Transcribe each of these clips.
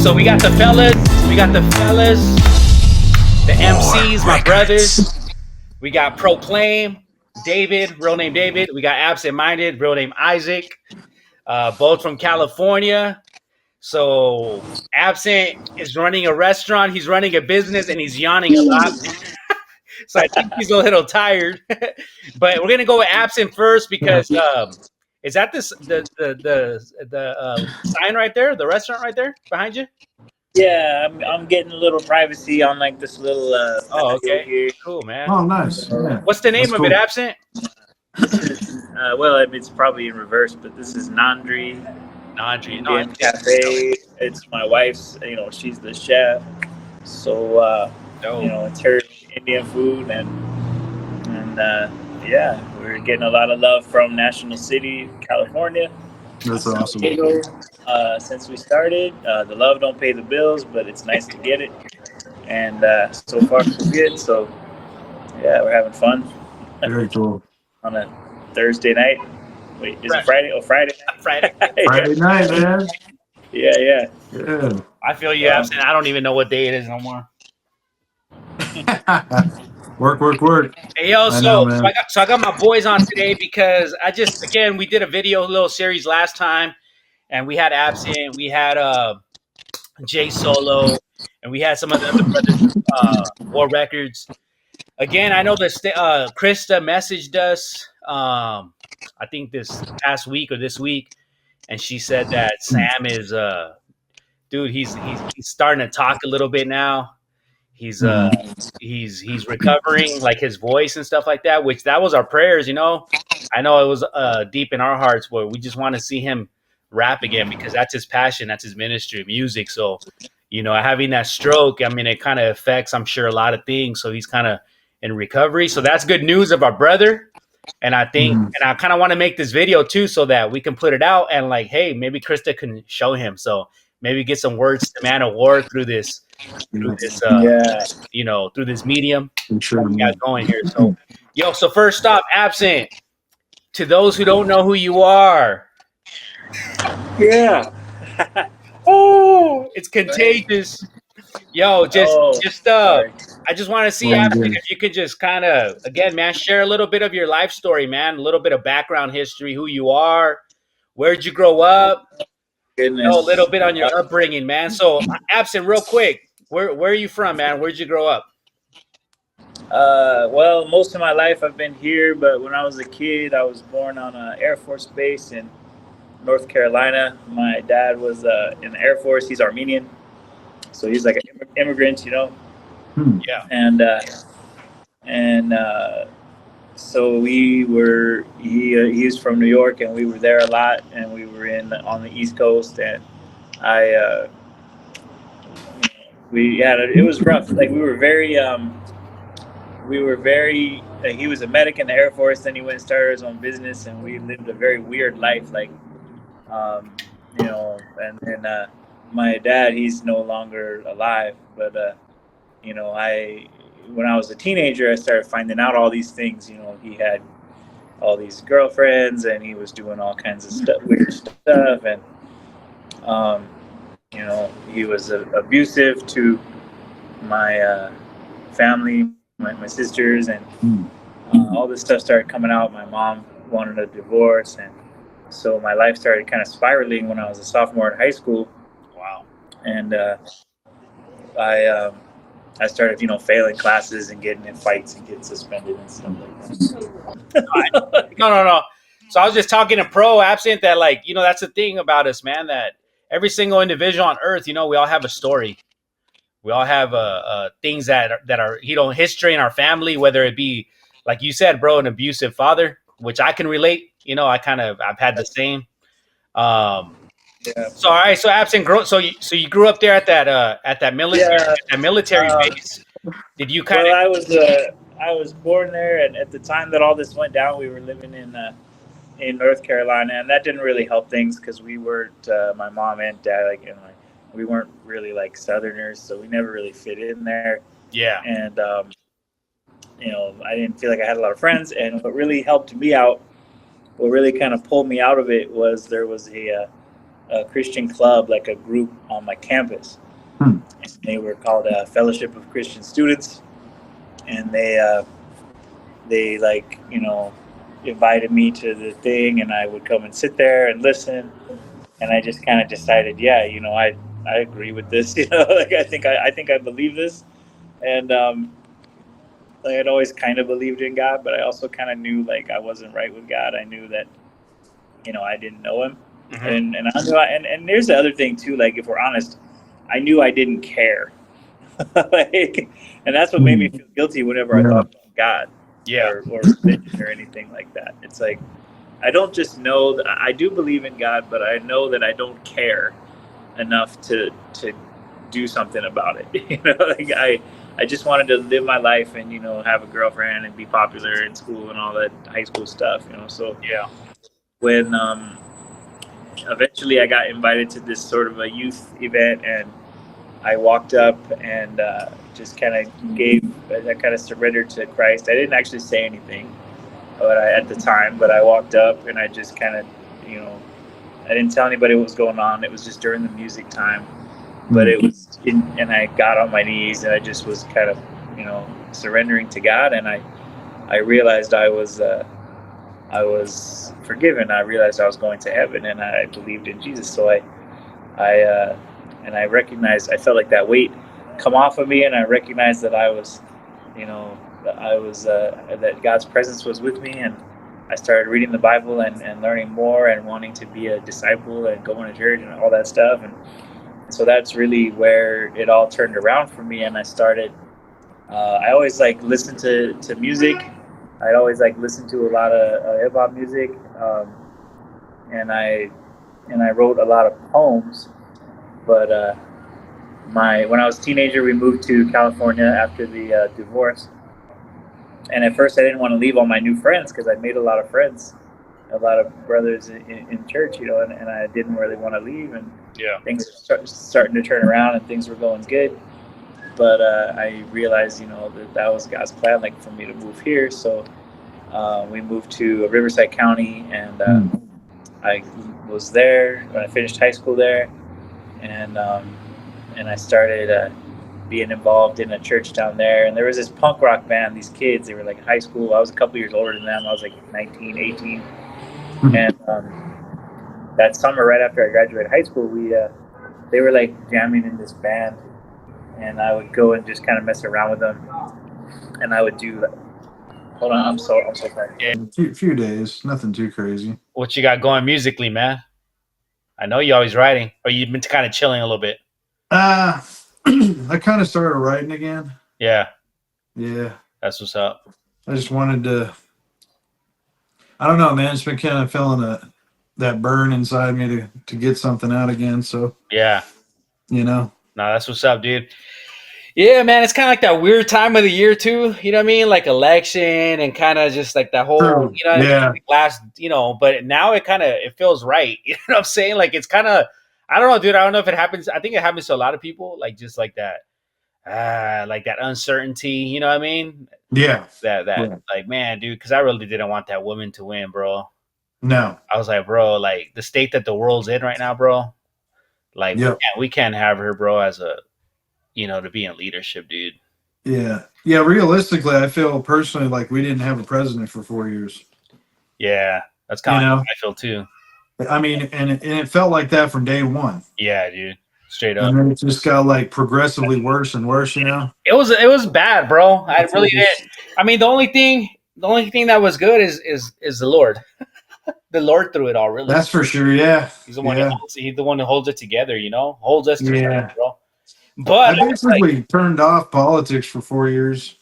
So we got the fellas, the MCs, my brothers. We got Proclaim, David, real name David. We got Absent Minded, real name Isaac, both from California. So Absent is running a restaurant, he's running a business, and he's yawning a lot. So I think he's a little tired. But we're gonna go with Absent first because is that the sign right there, the restaurant right there behind you? Yeah, I'm getting a little privacy on like this little Oh, okay. here. Cool, man. Oh, nice. Yeah. What's the name of it, Absent? Well, it's probably in reverse, but this is Nandri Indian Cafe. It's my wife's. She's the chef, so it's her Indian food, and yeah, we're getting a lot of love from National City, California. That's awesome. Since we started, the love don't pay the bills, but it's nice to get it, and so far so good. So yeah, we're having fun. Very cool. On a Thursday night. Wait, is it Friday? Oh, Friday. Friday. Friday night, man. Yeah. I feel you, Absent. I don't even know what day it is no more. Work. Hey, yo, so I got my boys on today because we did a video, little series last time, and we had Absent, we had Jay Solo, and we had some of the other brothers, War Records. Again, I know that Krista messaged us, I think this past week or this week, and she said that Sam is, dude, he's starting to talk a little bit now. He's recovering, like his voice and stuff like that, which that was our prayers, I know it was deep in our hearts where we just want to see him rap again because that's his passion, that's his ministry, music. So, having that stroke, I mean, it kind of affects, I'm sure, a lot of things. So he's kind of in recovery. So that's good news of our brother. And I think, and I kind of want to make this video too, so that we can put it out and like, hey, maybe Krista can show him. So maybe get some words to Man of War through this through this medium. Sure. We got going here. So, so first off, Absent, to those who don't know who you are. Yeah. Oh, it's contagious. Yo, I just want to see, Absent, if you could just kind of, again, man, share a little bit of your life story, man, a little bit of background history, who you are, where'd you grow up, a little bit on your upbringing, man. So, Absent, real quick, where are you from, man? Where'd you grow up? Well, most of my life I've been here, but when I was a kid, I was born on an Air Force base in North Carolina. My dad was in the Air Force. He's Armenian, so he's like an immigrant, Yeah. And so we were. He's from New York, and we were there a lot, and we were on the East Coast, and it was rough. Like we were very. He was a medic in the Air Force. Then he went and started his own business, and we lived a very weird life. Like, and then my dad, he's no longer alive. But when I was a teenager, I started finding out all these things. He had all these girlfriends, and he was doing all kinds of stuff, weird stuff, and he was abusive to my family. My sisters, and all this stuff started coming out. My mom wanted a divorce, and so my life started kind of spiraling when I was a sophomore in high school. Wow. And I started, failing classes and getting in fights and getting suspended and stuff like that. No. So I was just talking to Pro, Absent, that that's the thing about us, man, that every single individual on earth, we all have a story. We all have things that are history in our family, whether it be, like you said, bro, an abusive father, which I can relate. I've had the same. Yeah. So all right, so Absent, so you grew up there at that military base. Did you kind of? Well, I was born there, and at the time that all this went down, we were living in North Carolina, and that didn't really help things because we weren't my mom and dad we weren't really like Southerners, so we never really fit in there. Yeah. And, I didn't feel like I had a lot of friends. And what really helped me out, what really kind of pulled me out of it was there was a Christian club, like a group on my campus. Hmm. And they were called Fellowship of Christian Students, and they like invited me to the thing, and I would come and sit there and listen. And I just kind of decided, yeah, I agree with this. Like I think I believe this, and I had always kind of believed in God, but I also kind of knew like I wasn't right with God. I knew that I didn't know Him, Mm-hmm. and I knew, and there's the other thing too. Like if we're honest, I knew I didn't care, like, and that's what made me feel guilty whenever I Yeah. thought about God Yeah. or religion or anything like that. It's like I don't just know that I do believe in God, but I know that I don't care enough to do something about it. Like I just wanted to live my life and have a girlfriend and be popular in school and all that high school stuff. So Yeah. when eventually I got invited to this sort of a youth event, and I walked up and just kind of I kind of surrendered to Christ. I didn't actually say anything, at the time, but I walked up and I just kind of, I didn't tell anybody what was going on. It was just during the music time, but it was, and I got on my knees and I just was kind of, surrendering to God, and I realized I was forgiven. I realized I was going to heaven, and I believed in Jesus. So and I recognized, I felt like that weight come off of me, and I recognized that I was, that that God's presence was with me, and I started reading the Bible and learning more and wanting to be a disciple and going to church and all that stuff. And so that's really where it all turned around for me, and I started. I always like listened to music. I'd always like listened to a lot of hip hop music, and I wrote a lot of poems. But when I was a teenager, we moved to California after the divorce. And at first, I didn't want to leave all my new friends because I made a lot of friends, a lot of brothers in church, and I didn't really want to leave. And Yeah. things were starting to turn around, and things were going good. But I realized, that was God's plan, like for me to move here. So we moved to Riverside County, and I was there when I finished high school there, and I started being involved in a church down there. And there was this punk rock band. These kids, they were like high school. I was a couple years older than them. I was like 19, 18. And that summer, right after I graduated high school, they were like jamming in this band, and I would go and just kind of mess around with them, and I would do. Hold on, I'm so sorry. Yeah. A few days, nothing too crazy. What you got going musically, man? I know you always writing, or you've been kind of chilling a little bit. I kind of started writing again. Yeah. Yeah. That's what's up. I just wanted to. I don't know, man. It's been kind of feeling that burn inside me to get something out again. So Yeah. No, that's what's up, dude. Yeah, man, it's kind of like that weird time of the year too. You know what I mean? Like election and kind of just like that whole, true. Yeah. last, but now it feels right. You know what I'm saying? Like it's kind of, I don't know, dude. I don't know if it happens. I think it happens to a lot of people. Like just like that uncertainty. You know what I mean? Yeah. Like, man, dude, because I really didn't want that woman to win, bro. No. I was like, bro, like the state that the world's in right now, bro. Like we can't have her, bro, as a to be in leadership, dude. Yeah. Yeah. Realistically, I feel personally like we didn't have a president for 4 years. Yeah. That's kind of how I feel too. I mean, and it felt like that from day one. Yeah, dude. Straight up. And then it just got like progressively worse and worse, It was bad, bro. I really did. I mean, the only thing that was good is the Lord. The Lord through it all, really. That's for sure. Yeah. He's the one who holds it together, holds us together, bro. But I basically turned off politics for 4 years.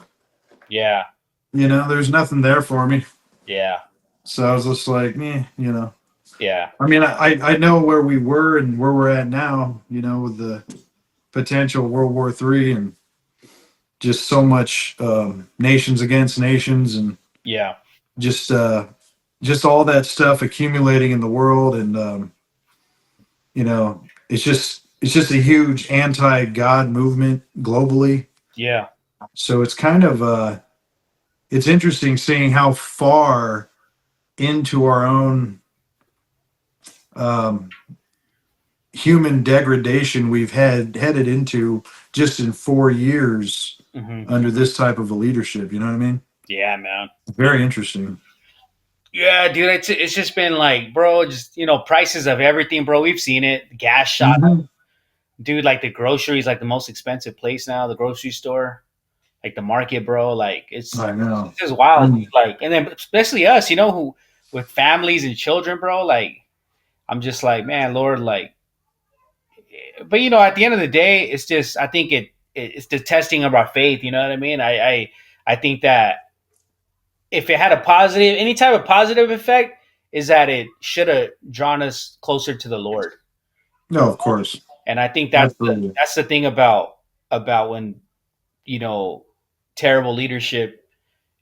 Yeah. There's nothing there for me. Yeah. So I was just like, Yeah. I mean, I know where we were and where we're at now, with the potential World War III and just so much nations against nations and just all that stuff accumulating in the world. And, it's just a huge anti-God movement globally. Yeah. So it's kind of, it's interesting seeing how far into our own human degradation we've headed into just in 4 years under this type of a leadership. You know what I mean? Yeah, man. Very interesting. Yeah, dude, it's just been like, bro, just prices of everything, bro. We've seen it. Gas shot, dude. Like the groceries, like the most expensive place now, the grocery store, like the market, bro. Like I know. it's just wild. Dude. Like, and then especially us, who with families and children, bro. Like, I'm just like, man, Lord, like. But at the end of the day, it's just I think it's the testing of our faith. You know what I mean? I think that if it had any type of positive effect, is that it should have drawn us closer to the Lord. No, of course. And I think that's the thing about when terrible leadership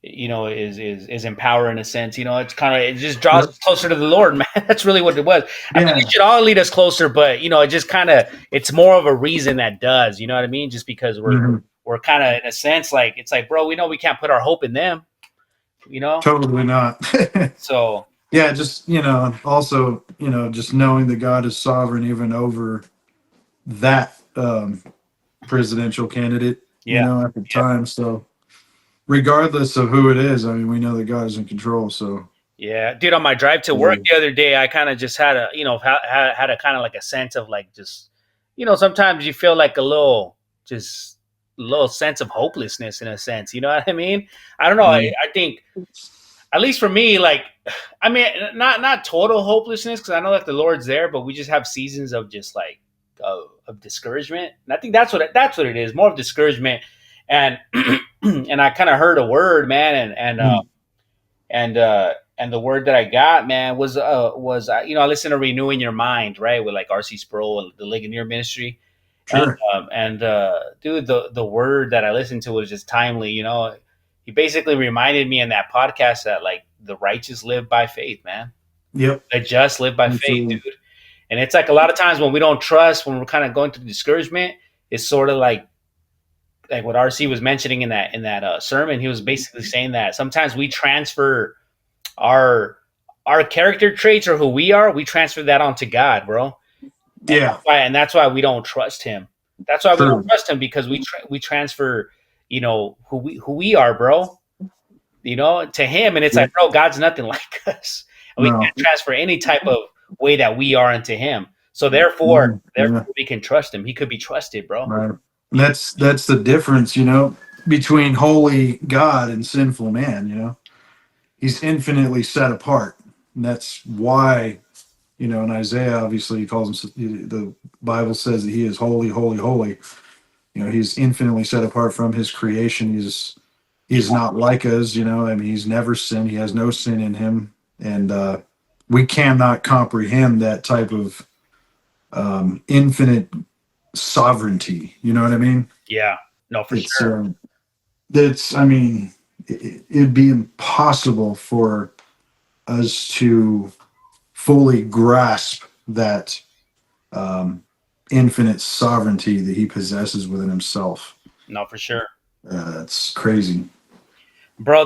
is empower in a sense. It's kind of it just draws us closer to the Lord, man. That's really what it was. I mean, it should all lead us closer, but it just kind of it's more of a reason that does. You know what I mean? Just because we're kind of in a sense like it's like, bro, we know we can't put our hope in them. Totally not. So yeah, just also just knowing that God is sovereign even over that presidential candidate, at the time. So regardless of who it is, I mean, we know that God is in control. So yeah, dude, on my drive to work the other day, I kind of just had a had a kind of like a sense of like just sometimes you feel like a little sense of hopelessness in a sense. You know what I mean? I don't know. I think at least for me, like, I mean, not total hopelessness because I know that the Lord's there, but we just have seasons of just like of discouragement, and I think that's what it is, more of discouragement. And and I kind of heard a word, man, and the word that I got, man, was I listened to Renewing Your Mind, right, with like R.C. Sproul and the Ligonier Ministry. Sure. And dude, the word that I listened to was just timely. He basically reminded me in that podcast that like the righteous live by faith, man. Yep. The just live by faith, dude. And it's like a lot of times when we don't trust, when we're kind of going through discouragement, it's sort of like what RC was mentioning in that sermon. He was basically saying that sometimes we transfer our character traits or who we transfer that onto God, bro. Yeah. And that's why we don't trust him. That's why we don't trust him, because we transfer, who we are, bro, to him. And it's like, bro, God's nothing like us. And we can't transfer any type of way that we are into him. So therefore we can trust him. He could be trusted, bro. Right. And that's the difference, between holy God and sinful man. He's infinitely set apart. And that's why, in Isaiah, obviously he calls him, the Bible says that he is holy, holy, holy. He's infinitely set apart from his creation. He's not like us, I mean, he's never sinned. He has no sin in him. And we cannot comprehend that type of infinite sovereignty. You know what I mean? Yeah. No, for sure. I mean, it'd be impossible for us to fully grasp that infinite sovereignty that he possesses within himself. No, for sure. That's crazy. Bro,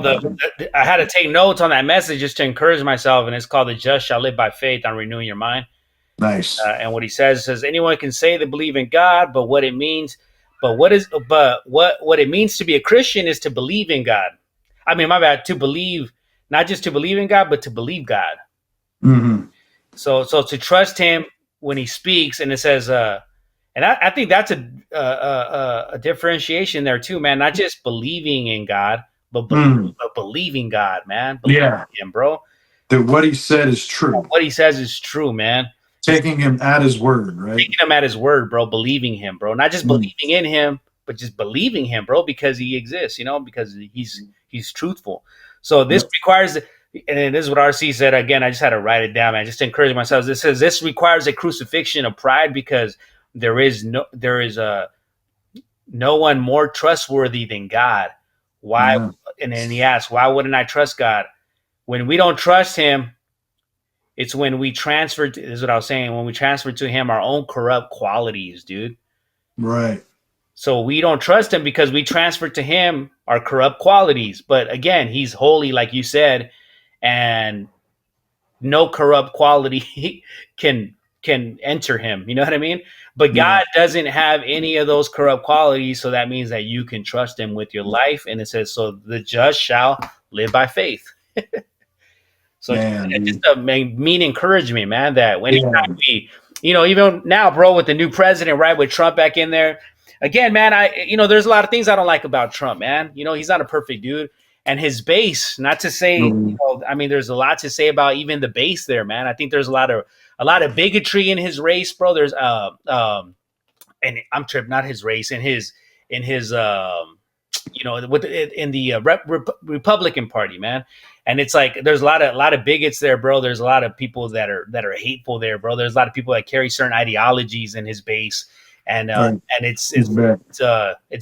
I had to take notes on that message just to encourage myself, and it's called "The Just Shall Live by Faith" on Renewing Your Mind. Nice. And what he says anyone can say they believe in God, but what it means to be a Christian is to believe in God. I mean, my bad, to believe, not just to believe in God, but to believe God. Mm-hmm. So to trust him when he speaks, and it says, and I think that's a differentiation there too, man. Not just believing in God, but believing God, man. Believing him, bro. That what he said is true. What he says is true, man. Taking him at his word, right? Taking him at his word, bro. Believing him, bro. Not just believing in him, but just believing him, bro, because he exists, because he's truthful. So this requires, and this is what RC said again. I just had to write it down, man. Just to encourage myself. This says this requires a crucifixion of pride, because there is no one more trustworthy than God. Why? Yeah. And then he asks, why wouldn't I trust God? When we don't trust him, it's when we transfer. This is what I was saying. When we transfer to him our own corrupt qualities, dude. Right. So we don't trust him because we transfer to him our corrupt qualities. But again, he's holy, like you said, and no corrupt quality can can enter him. You know what I mean? But Yeah. God doesn't have any of those corrupt qualities, so that means that you can trust him with your life. And it says, so the just shall live by faith. So Man, it's just dude. a mean encouragement, man, that Yeah. anytime we, even now, bro, with the new president, right, with Trump back in there, again, man, there's a lot of things I don't like about Trump, man. He's not a perfect dude. And his base, not to say, I mean, there's a lot to say about even the base there, man. I think there's a lot of bigotry in his race, bro. There's and I'm tripping, not his race, in his in the Republican Party, man. And it's like there's a lot of bigots there, bro. There's a lot of people that are hateful there, bro. There's a lot of people that carry certain ideologies in his base, and it's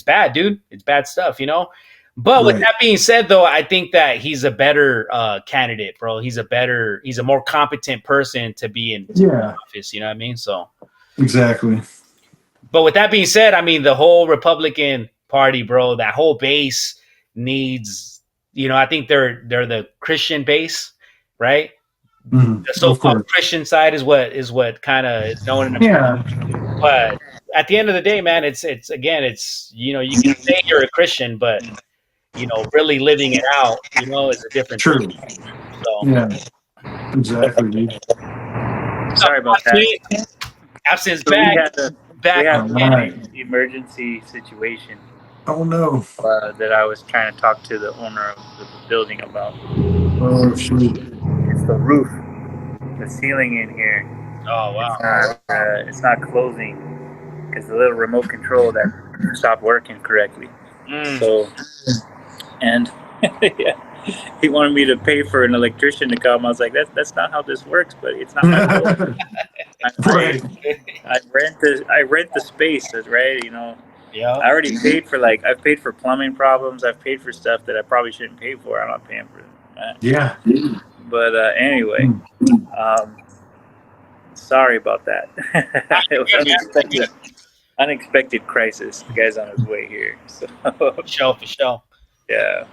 bad, dude. It's bad stuff, But with that being said, though, I think that he's a better candidate, bro. He's a more competent person to be in office. You know what I mean? So exactly. But with that being said, I mean, the whole Republican Party, bro, that whole base needs, I think they're the Christian base, right? Mm-hmm. The so-called Christian side is what kind of is known. But at the end of the day, man, it's you can say you're a Christian, but really living it out, is a different thing. So yeah, exactly, dude. Sorry about that. Absence so back. We had an emergency situation. Oh no! That I was trying to talk to the owner of the building about. Oh shoot! It's the roof, the ceiling in here. Oh wow! It's not closing because the little remote control that stopped working correctly. So, and yeah, he wanted me to pay for an electrician to come. I was like, that's not how this works, but it's not my fault. I rent the space, right? Yeah. I already paid for I've paid for plumbing problems. I've paid for stuff that I probably shouldn't pay for. I'm not paying for that. Yeah. But anyway, sorry about that. It was unexpected crisis. The guy's on his way here. So for sure. Yeah.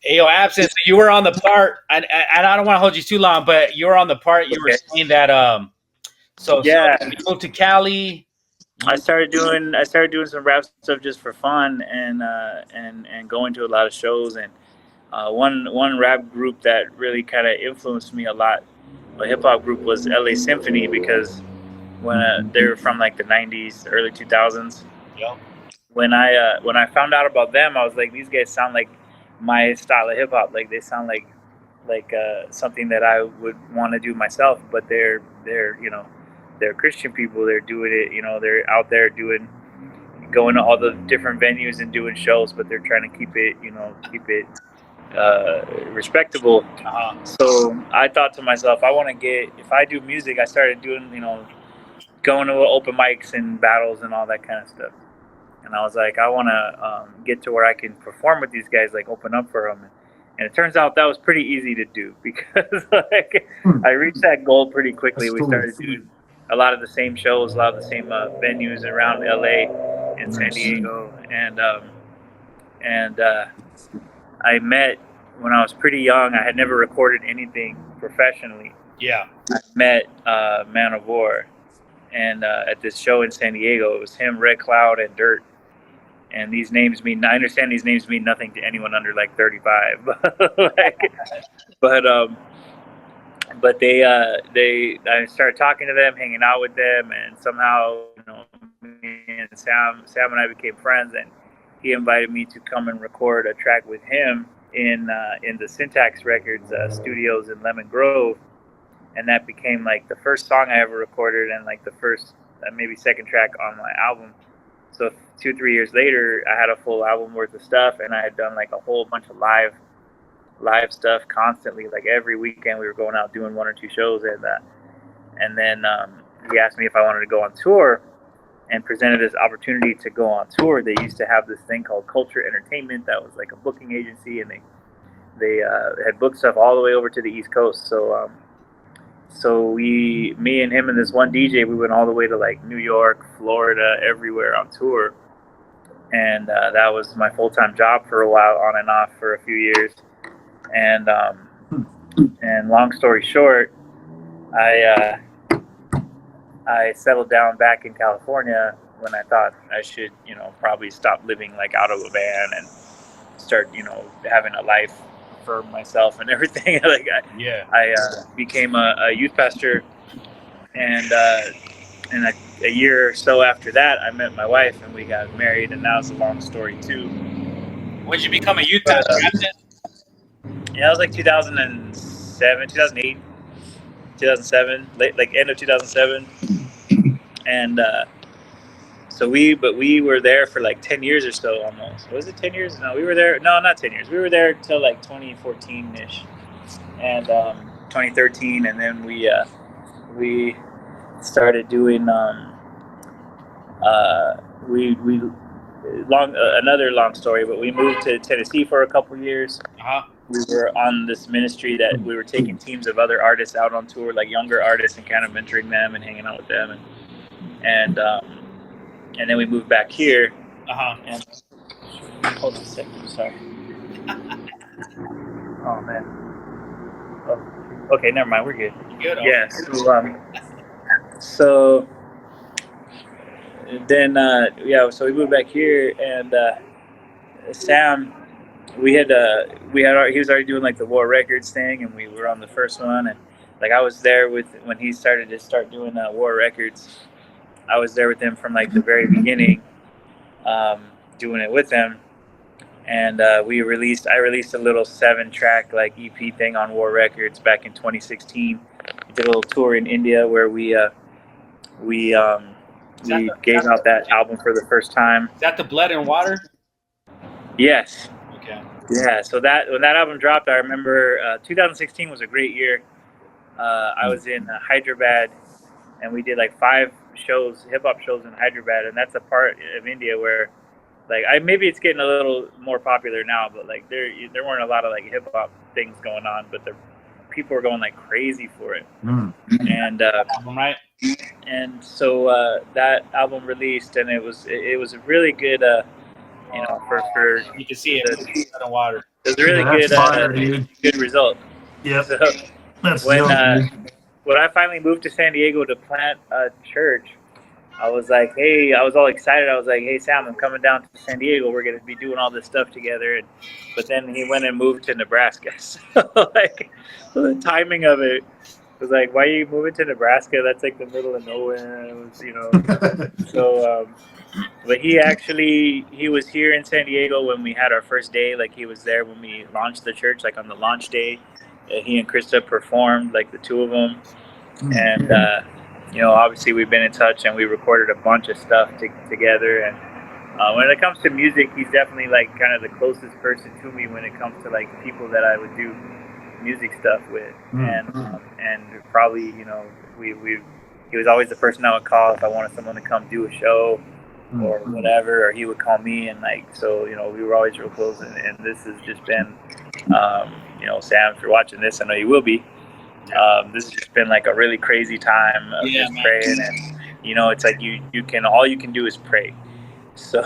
Hey, Absence, you were on the part, and I don't want to hold you too long, but you were on the part. You were saying that so you moved to Cali. I started doing some rap stuff just for fun, and going to a lot of shows. And one rap group that really kind of influenced me a lot, a hip hop group, was LA Symphony, because when they were from like the 90s, early 2000s. Yeah. When I found out about them, I was like, these guys sound like my style of hip hop. Like they sound like something that I would want to do myself. But they're Christian people. They're doing it. They're out there going to all the different venues and doing shows, but they're trying to keep it respectable. So I thought to myself, if I do music, I started doing, going to open mics and battles and all that kind of stuff. And I was like, I want to get to where I can perform with these guys, like open up for them. And it turns out that was pretty easy to do, because I reached that goal pretty quickly. We started doing a lot of the same shows, a lot of the same venues around LA and San Diego. And I met, when I was pretty young, I had never recorded anything professionally. Yeah. I met Man of War, and at this show in San Diego. It was him, Red Cloud, and Dirt. And these names I understand these names mean nothing to anyone under like 35. But they I started talking to them, hanging out with them, and somehow, me and Sam and I became friends, and he invited me to come and record a track with him in the Syntax Records studios in Lemon Grove. And that became like the first song I ever recorded, and like the first maybe second track on my album. So 2-3 years later, I had a full album worth of stuff, and I had done like a whole bunch of live stuff constantly. Like every weekend we were going out doing 1 or 2 shows, and then he asked me if I wanted to go on tour, and presented this opportunity to go on tour. They used to have this thing called Culture Entertainment that was like a booking agency, and they had booked stuff all the way over to the East Coast. So me and him and this one DJ, we went all the way to like New York, Florida, everywhere on tour. And that was my full-time job for a while, on and off for a few years. And long story short, I I settled down back in California when I thought I should, probably stop living like out of a van and start, having a life for myself and everything. I became a youth pastor, and a year or so after that, I met my wife and we got married, and that was a long story too. When did you become a youth pastor? Yeah, it was like 2007, 2008, 2007, like end of 2007, and so we were there for like 10 years or so almost. Was it 10 years? No, we were there. No, not 10 years. We were there till like 2014 ish, and 2013, and then we started doing another long story, but we moved to Tennessee for a couple years. We were on this ministry that we were taking teams of other artists out on tour, like younger artists, and kind of mentoring them and hanging out with them, and then we moved back here. And hold on a second, sorry. Oh man. Oh, okay, never mind. We're good. Good. Yeah. So then so we moved back here, and Sam, he was already doing like the War Records thing, and we were on the first one, and like I was there when he started doing War Records. I was there with him from like the very beginning, doing it with him, and I released a little 7-track like EP thing on War Records back in 2016. We did a little tour in India where we gave out that album for the first time. Is that the Blood and Water? Yes. Okay. Yeah. So when that album dropped, I remember 2016 was a great year. I was in Hyderabad, and we did like 5 shows, hip hop shows in Hyderabad, and that's a part of India where, like, maybe it's getting a little more popular now, but like there weren't a lot of like hip hop things going on, but people were going like crazy for it. And right. And so that album released, and it was a really good, for you can see it. Blood and Water. It was a really good result. Yeah. So that's when I finally moved to San Diego to plant a church, I was like, hey, I was all excited. I was like, hey, Sam, I'm coming down to San Diego. We're going to be doing all this stuff together. But then he went and moved to Nebraska. So, like, the timing of it was like, why are you moving to Nebraska? That's like the middle of nowhere. It was, So, but he was here in San Diego when we had our first day. Like, he was there when we launched the church, like on the launch day. He and Krista performed, like the two of them. And, obviously we've been in touch, and we recorded a bunch of stuff together. And when it comes to music, he's definitely like kind of the closest person to me when it comes to like people that I would do music stuff with. And probably, he was always the person I would call if I wanted someone to come do a show or whatever, or he would call me, and like, so, we were always real close. And this has just been, Sam, if you're watching this, I know you will be. This has just been like a really crazy time of just praying, and it's like all you can do is pray. So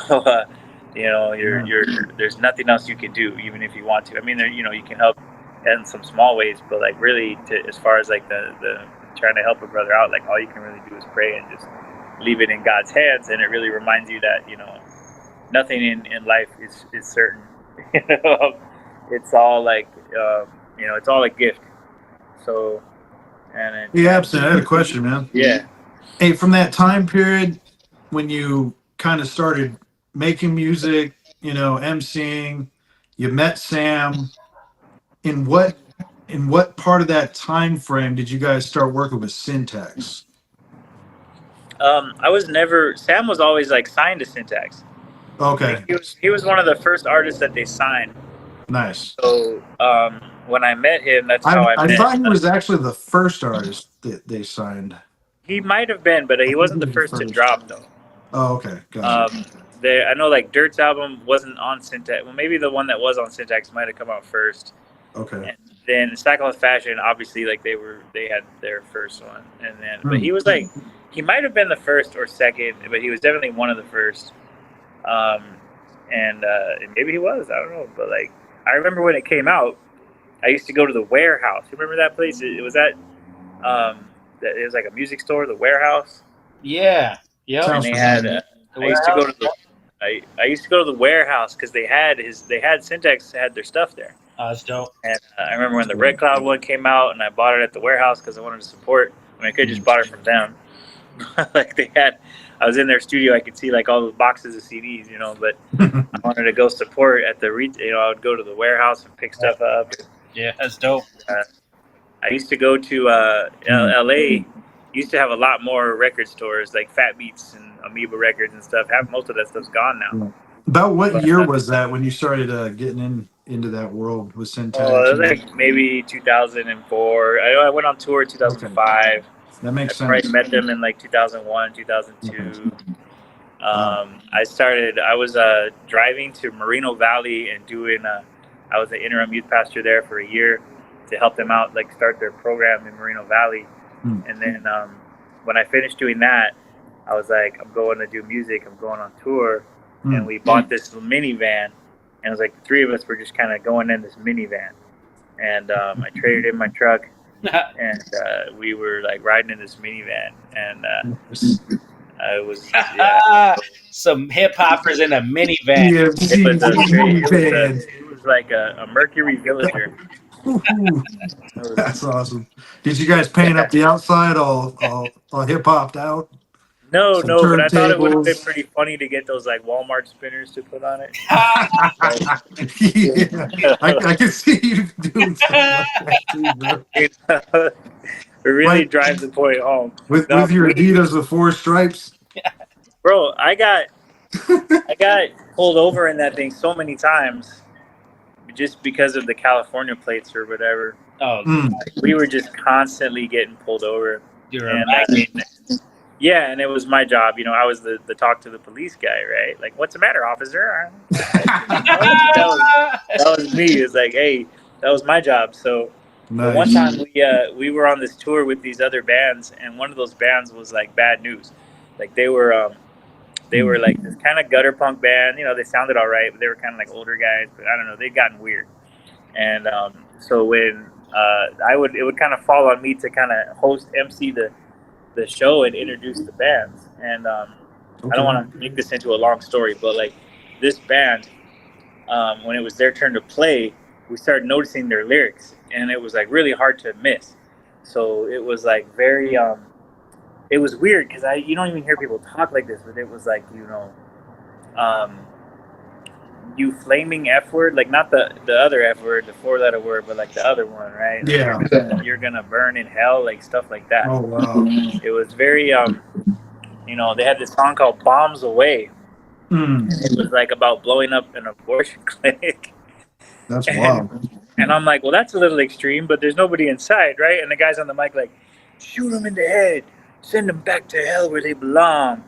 there's nothing else you can do, even if you want to. I mean, you can help in some small ways, but like really, as far as like the trying to help a brother out, like all you can really do is pray and just leave it in God's hands. And it really reminds you that nothing in life is certain. It's all like it's all a gift. So, absolutely. I had a question, man. Yeah. Hey, from that time period when you kind of started making music, emceeing, you met Sam. In what part of that time frame did you guys start working with Syntax? Sam was always like signed to Syntax. Okay. He was one of the first artists that they signed. Nice. So when I met him, that's how I met. I thought he was actually the first artist that they signed. He might have been, but he wasn't the first to drop, though. Oh, okay. Gotcha. I know like Dirt's album wasn't on Syntax. Well, maybe the one that was on Syntax might have come out first. Okay. And then Stackless Fashion, obviously, like they had their first one, and then but he was like, he might have been the first or second, but he was definitely one of the first. And maybe he was, I don't know, but like I remember when it came out, I used to go to the Warehouse. You remember that place? It was it was like a music store, the Warehouse. Yeah. Yep. And they had. I used to go to the. I used to go to the warehouse because they had Syntax had their stuff there. Oh, that's dope. And I remember when the Red Cloud one came out, and I bought it at the warehouse because I wanted to support. I mean, I could have just bought it from them. Like they had, I was in their studio. I could see like all those boxes of CDs, you know. But I wanted to go support at the you know, I would go to the warehouse and pick stuff up. Yeah, that's dope. I used to go to LA. Used to have a lot more record stores like Fat Beats and Amoeba Records and stuff. Most of that stuff's gone now. About what year was that when you started getting into that world with Syntax? Oh, it was like maybe 2004. I went on tour in 2005. Okay. That makes sense. I met them in like 2001, 2002. I was driving to Moreno Valley and doing. I was an interim youth pastor there for a year to help them out, like start their program in Moreno Valley. And then when I finished doing that, I was like, I'm going to do music. I'm going on tour. And we bought this minivan. And it was like the three of us were just kind of going in this minivan. And I traded in my truck. And we were like riding in this minivan. And I was some hip hoppers in a minivan. It was like a Mercury Villager. That's awesome. Did you guys paint up the outside all hip hopped out? No, but I thought it would have been pretty funny to get those like Walmart spinners to put on it. Yeah, I can see you doing something like that too, bro. It really drives the point home. With your Adidas with 4 stripes. Bro, I got pulled over in that thing so many times just because of the California plates or whatever. Oh, we were just constantly getting pulled over. Yeah, and it was my job. You know, I was the talk to the police guy, right? Like, what's the matter, officer? that was me. It's like, hey, that was my job. So nice. One time we were on this tour with these other bands, and one of those bands was like Bad News. Like they were like this kind of gutter punk band. You know, they sounded all right, but they were kind of like older guys. But I don't know, they'd gotten weird. And so when it would kind of fall on me to kind of MC the show and introduce the bands. And I don't want to make this into a long story, but like this band, when it was their turn to play, we started noticing their lyrics, and it was like really hard to miss. So it was like very it was weird because you don't even hear people talk like this, but it was like, you know, you flaming F word, like not the other F word, the 4-letter word, but like the other one, right? Yeah. Like, you're gonna burn in hell, like stuff like that. Oh wow. It was very you know, they had this song called Bombs Away. And it was like about blowing up an abortion clinic. That's wild. And I'm like, well, that's a little extreme, but there's nobody inside, right? And the guy's on the mic like, shoot them in the head, send them back to hell where they belong.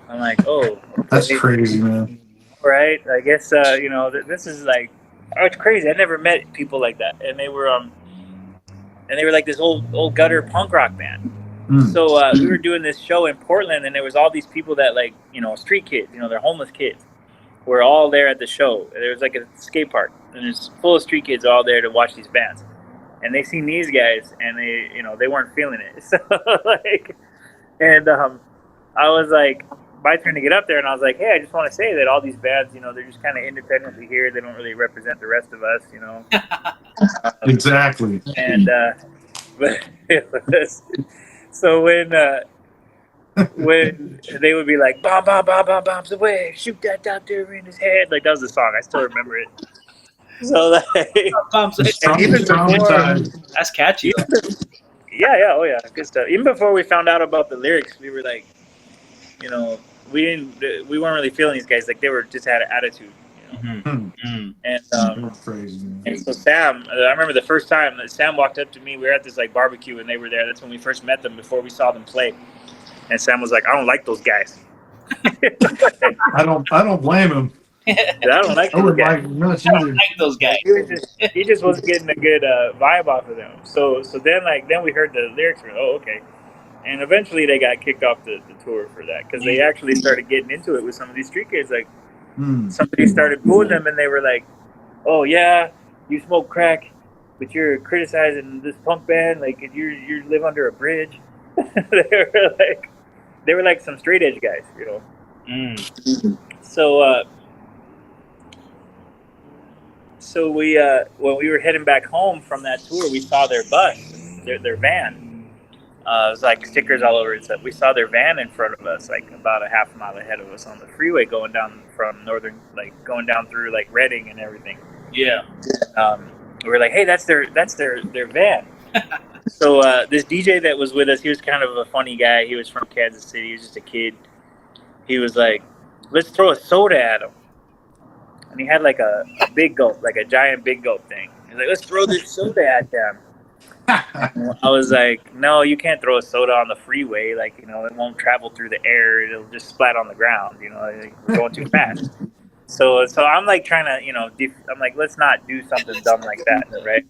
I'm like, oh, that's crazy, man. Right? I guess you know, this is like, oh, it's crazy. I never met people like that, and they were like this old gutter punk rock band. So we were doing this show in Portland, and there was all these people that, like, you know, street kids, you know, they're homeless kids, were all there at the show. There was like a skate park, and it's full of street kids all there to watch these bands. And they seen these guys, and they, you know, they weren't feeling it. So like, and I was like, my turn to get up there, and I was like, hey, I just want to say that all these bands, you know, they're just kind of independently here. They don't really represent the rest of us, you know. Exactly. And but it was, so when they would be like, bomb, bomb, bomb, bomb, bombs away, shoot that doctor in his head, like that was the song. I still remember it. So like, and even before, that's catchy. Oh yeah, good stuff. Even before we found out about the lyrics, we were like, you know, we weren't really feeling these guys. Like they were just had an attitude, you know. And so Sam, I remember the first time that Sam walked up to me. We were at this like barbecue, and they were there. That's when we first met them before we saw them play. And Sam was like, "I don't like those guys." I don't blame him. I don't like those guys. I don't like those guys. He just wasn't getting a good vibe off of them. So then we heard the lyrics. Were, oh, okay. And eventually they got kicked off the tour for that because they actually started getting into it with some of these street kids. Like somebody started booing them, and they were like, "Oh yeah, you smoke crack, but you're criticizing this punk band like you live under a bridge." They were like, they were like some straight edge guys, you know. So we when we were heading back home from that tour, we saw their bus, their van. It was like stickers all over it. So we saw their van in front of us, like about a half mile ahead of us on the freeway, going down from northern, like going down through like Redding and everything. Yeah. We were like, hey, that's their van. So this DJ that was with us, he was kind of a funny guy. He was from Kansas City. He was just a kid. He was like, let's throw a soda at him. And he had like a big gulp, like a giant big gulp thing. He's like, let's throw this soda at them. I was like, no, you can't throw a soda on the freeway. Like, you know, it won't travel through the air. It'll just splat on the ground. You know, like, we're going too fast. So I'm like trying to, you know, I'm like, let's not do something dumb like that, right?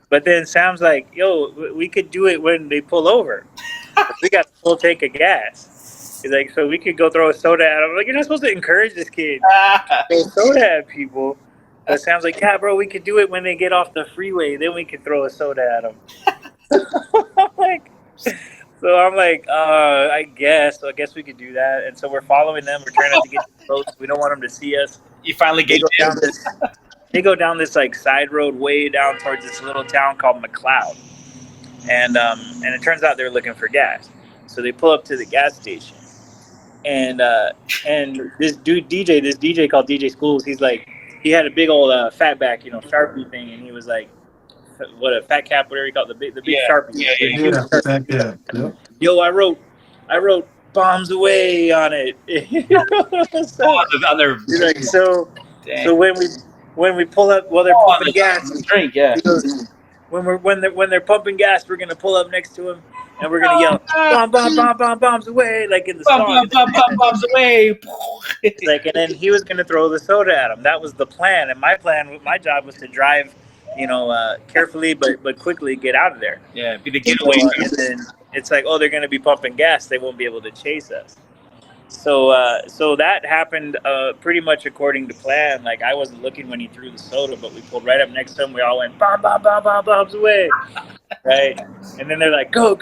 But then Sam's like, yo, we could do it when they pull over. We got a full tank of gas. He's like, so we could go throw a soda at him. I'm like, you're not supposed to encourage this kid to throw soda at people. But Sam's like, yeah, bro, we could do it when they get off the freeway. Then we could throw a soda at them. I'm like, I guess. So I guess we could do that. And so we're following them. We're trying not to get too close. We don't want them to see us. You finally get down this. They go down this like side road way down towards this little town called McLeod. And it turns out they're looking for gas. So they pull up to the gas station. And this DJ called DJ Schools, he's like, he had a big old fatback, you know, Sharpie thing, and he was like, what, a fat cap, whatever you call it, the big Sharpie. Yeah. Yo, I wrote bombs away on it. On their like, so when we pull up, well, they're pumping gas. Drink, yeah. Goes, when they're pumping gas, we're gonna pull up next to him. And we're gonna yell, bombs away, like in the song. Bombs away. Like, and then he was gonna throw the soda at him. That was the plan. And my job was to drive, you know, carefully but quickly get out of there. Yeah, be the getaway. And then it's like, oh, they're gonna be pumping gas. They won't be able to chase us. So that happened pretty much according to plan. Like, I wasn't looking when he threw the soda, but we pulled right up next to him. We all went bombs away. Right, and then they're like, go.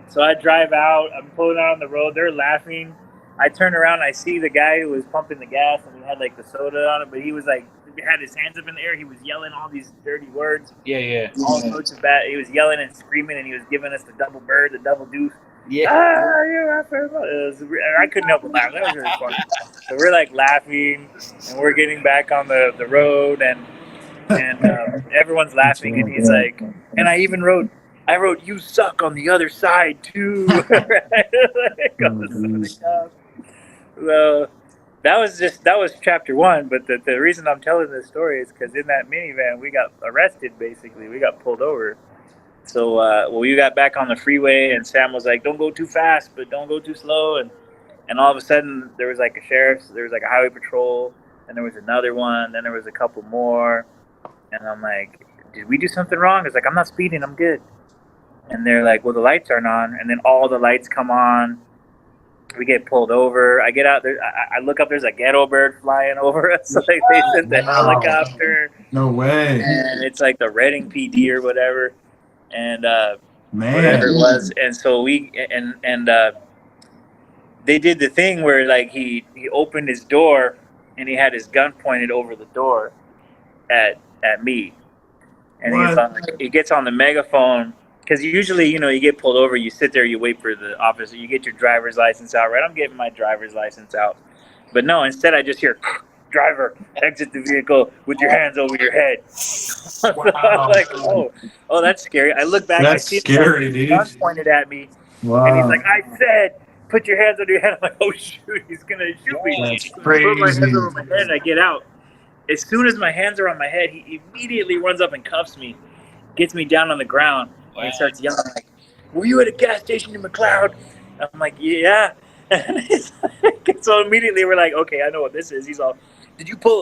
So I drive out. I'm pulling out on the road. They're laughing. I turn around. I see the guy who was pumping the gas, and he had like the soda on it, but he was like, he had his hands up in the air. He was yelling all these dirty words. Yeah. All sorts of bad. He was yelling and screaming, and he was giving us the double bird, the double deuce. Yeah. I couldn't help but laugh. That was really funny. So we're like laughing, and we're getting back on the road, and everyone's laughing, and he's like, and I wrote you suck on the other side too. So that was chapter 1, but the reason I'm telling this story is because in that minivan we got arrested. Basically, we got pulled over. So we got back on the freeway, and Sam was like, don't go too fast, but don't go too slow, and all of a sudden there was like a sheriff's, there was like a highway patrol, and there was another one, then there was a couple more. And I'm like, did we do something wrong? It's like, I'm not speeding, I'm good. And they're like, well, the lights aren't on. And then all the lights come on. We get pulled over. I get out there. I look up, there's a ghetto bird flying over us. Like, they sent the helicopter. No way. And it's like the Redding PD or whatever. And man, whatever it was. And so they did the thing where like he opened his door and he had his gun pointed over the door at me, and he gets on the megaphone, because usually, you know, you get pulled over, you sit there, you wait for the officer, you get your driver's license out, right? I'm getting my driver's license out, but no, instead I just hear, driver, exit the vehicle with your hands over your head. Wow. I'm like, oh, that's scary. I look back, that's I see scary, the gun pointed at me. Wow. And he's like, I said, put your hands under your head. I'm like, oh shoot, he's gonna shoot me. That's so crazy. I put my hands over my head and I get out. As soon as my hands are on my head, he immediately runs up and cuffs me, gets me down on the ground, and he starts yelling like, were you at a gas station in McLeod? I'm like, yeah. And so immediately we're like, okay, I know what this is. He's all,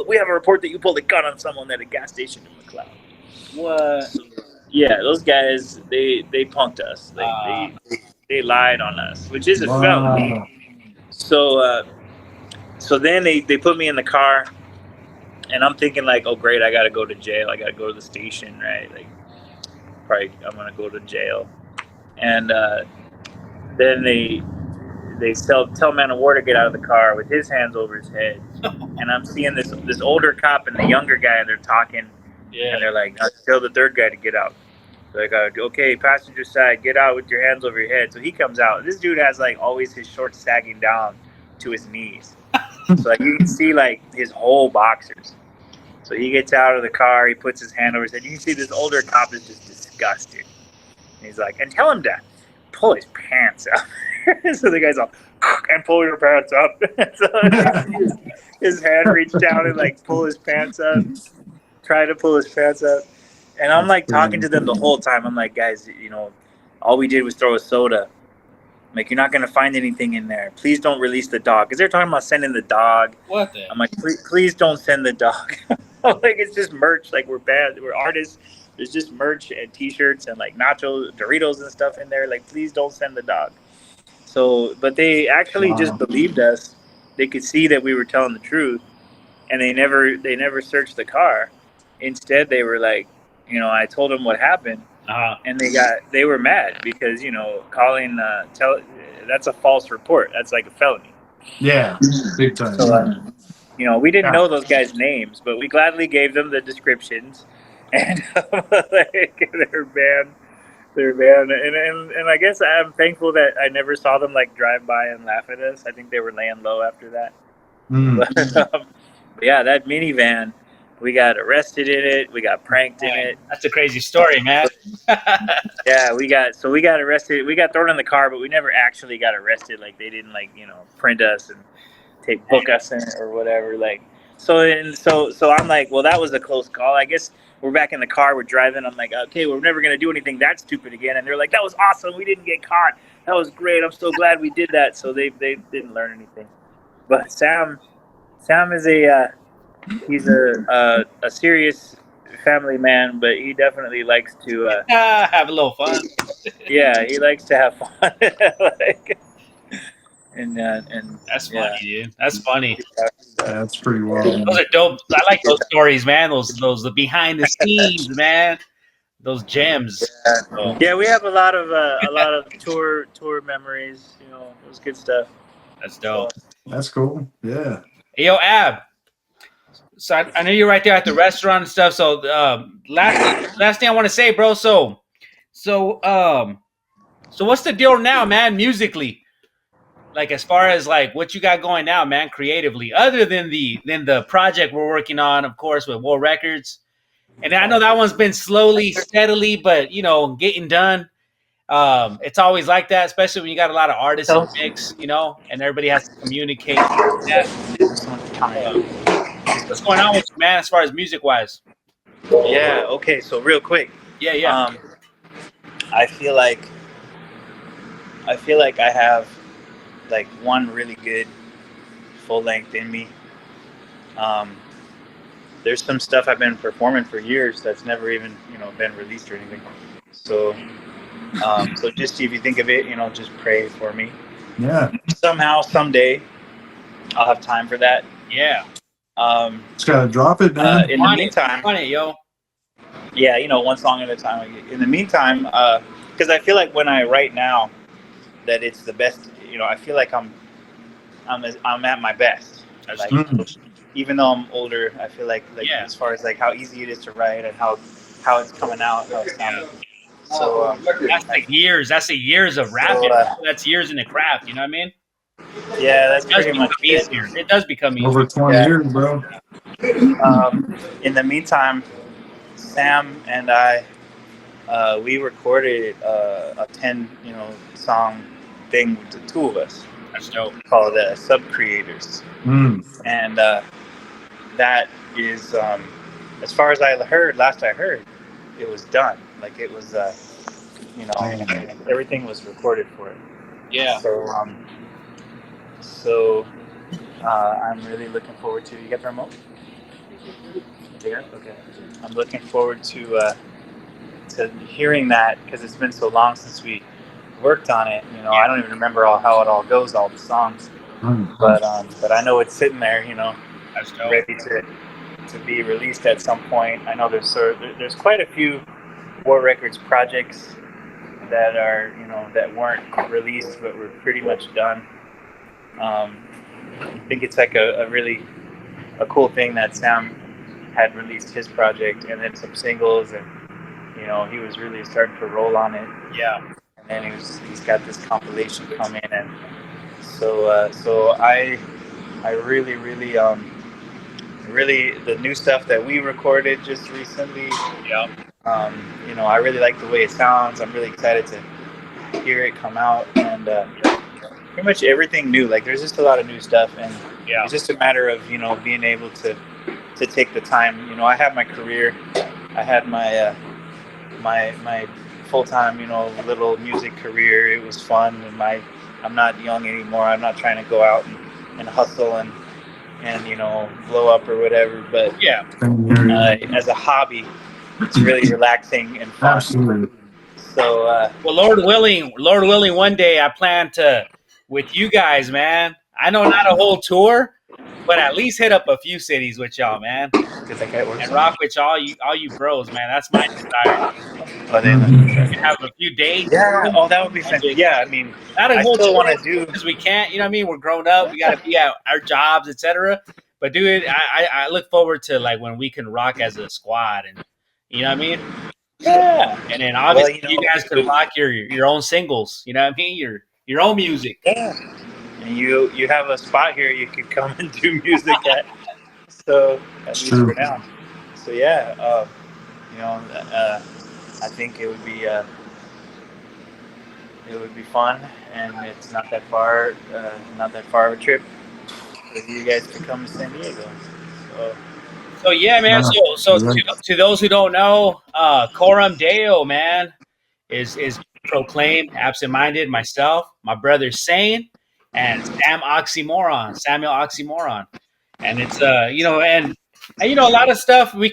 we have a report that you pulled a gun on someone at a gas station in McLeod. What? Yeah, those guys, they punked us. They lied on us, which is a felony. So then they put me in the car. And I'm thinking like, oh great, I gotta go to jail. I gotta go to the station, right? Like, probably I'm gonna go to jail. And then they tell Man of War to get out of the car with his hands over his head, and I'm seeing this older cop and the younger guy, and they're talking, and they're like, tell the third guy to get out. Like, okay, passenger side, get out with your hands over your head. So he comes out. This dude has like always his shorts sagging down to his knees, so like you can see like his whole boxers. So he gets out of the car, he puts his hand over his head. You can see this older cop is just disgusted. And he's like, and tell him to pull his pants up. So the guy's all, and pull your pants up. So his hand reached down and like pull his pants up, try to pull his pants up. And I'm like talking to them the whole time. I'm like, guys, you know, all we did was throw a soda. Like, you're not going to find anything in there. Please don't release the dog. Because they're talking about sending the dog. What the? I'm like, please don't send the dog. Like, it's just merch. Like, we're bad. We're artists. There's just merch and T-shirts and, like, nachos, Doritos and stuff in there. Like, please don't send the dog. So, but they actually just believed us. They could see that we were telling the truth. And they never searched the car. Instead, they were like, you know, I told them what happened. And they were mad because, you know, calling that's a false report. That's like a felony. Yeah, big time. So, you know, we didn't know those guys' names, but we gladly gave them the descriptions, and like they're banned. And I guess I'm thankful that I never saw them like drive by and laugh at us. I think they were laying low after that. But yeah, that minivan. We got arrested in it. We got pranked in it. That's a crazy story, man. Yeah, we got arrested. We got thrown in the car, but we never actually got arrested. Like, they didn't, like, you know, print us and book us in or whatever. Like, so I'm like, well, that was a close call. I guess we're back in the car. We're driving. I'm like, okay, we're never gonna do anything that stupid again. And they're like, that was awesome. We didn't get caught. That was great. I'm so glad we did that. So they didn't learn anything. But Sam is he's a serious family man, but he definitely likes to have a little fun. Yeah, he likes to have fun. Like, and that's funny, dude. That's funny. That's pretty wild. Those are dope. I like those stories, man. Those the behind the scenes, man. Those gems. Yeah, we have a lot of tour memories. You know, it was good stuff. That's dope. That's cool. Yeah. Hey, yo, Ab. So I know you're right there at the restaurant and stuff. So last thing I want to say, bro. So what's the deal now, man? Musically, like as far as like what you got going now, man, creatively, other than the project we're working on, of course, with War Records. And I know that one's been slowly, steadily, but you know, getting done. It's always like that, especially when you got a lot of artists in the mix, you know, and everybody has to communicate. What's going on with you, man, as far as music wise? Yeah, okay, so real quick. Yeah. I feel like I have like one really good full length in me. There's some stuff I've been performing for years that's never even, you know, been released or anything. So just if you think of it, you know, just pray for me. Yeah. Somehow, someday, I'll have time for that. Yeah. Just gotta drop it, man. In the meantime, yo. Yeah, you know, one song at a time. In the meantime, because I feel like when I write now, that it's the best. You know, I feel like I'm at my best. Like, even though I'm older, I feel like as far as like how easy it is to write and how it's coming out, how it's sounding. So that's like years. That's years of rapping. That's years in the craft. You know what I mean? Yeah, that's pretty much easier. It does become easier. Over 20 years, bro. In the meantime, Sam and I, we recorded a 10, song thing with the two of us. That's dope. Called Sub Creators, and that is, as far as last I heard, it was done. Like it was, everything was recorded for it. Yeah. So I'm really looking forward to. You got the remote? Yeah. Okay. I'm looking forward to hearing that because it's been so long since we worked on it. You know, I don't even remember how it all goes, all the songs. But I know it's sitting there. You know, ready to be released at some point. I know there's quite a few War Records projects that are that weren't released but were pretty much done. I think it's like a really a cool thing that Sam had released his project and then some singles, and he was really starting to roll on it. Yeah. And then he's got this compilation coming, and so I really the new stuff that we recorded just recently. Yeah. I really like the way it sounds. I'm really excited to hear it come out, and pretty much everything new. Like there's just a lot of new stuff, and it's just a matter of being able to take the time. I have my career. I had my my full-time little music career. It was fun, and I'm not young anymore. I'm not trying to go out and hustle and blow up or whatever. But as a hobby, it's really relaxing and fun. Absolutely. So well, Lord willing, one day I plan to with you guys, man. I know not a whole tour, but at least hit up a few cities with y'all, man, and rock with all you bros, man. That's my desire. Have a few dates. Yeah. Oh, that would be fantastic. Yeah, I mean, not a I whole still tour want to do because we can't. You know what I mean? We're grown up. We got to be at our jobs, etc. But dude, I look forward to like when we can rock as a squad, and you know what I mean? Yeah. And then obviously you guys can rock your own singles. You know what I mean? Your own music. Yeah. And you have a spot here you can come and do music at. So at least for now. So yeah, I think it would be fun, and it's not that far of a trip. So you guys can come to San Diego. So yeah, man. So to those who don't know, Coram Deo, man, is Proklame, Absent Minded, myself, my brother Sane, and Samuel Oxymoron, and it's and a lot of stuff we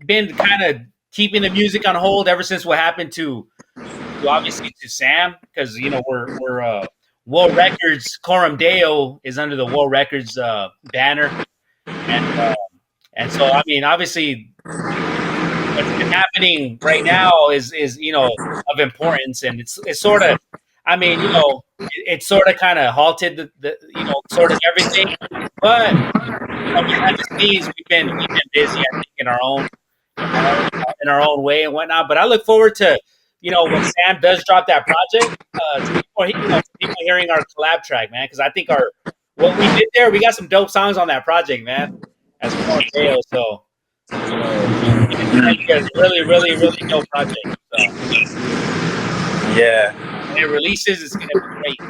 been keeping the music on hold ever since what happened to obviously to Sam, because we're World Records. Coram Deo is under the World Records banner, and so I mean obviously what's been happening right now is of importance, and it's sort of, I mean, it sort of kind of halted the sort of everything, but behind the scenes we've been busy, I think, in our own way and whatnot. But I look forward to when Sam does drop that project, to people hearing our collab track, man, because I think what we did there, we got some dope songs on that project, man. As Coram Deo, so it's a really dope project. So. Yeah. When it releases, it's gonna be great.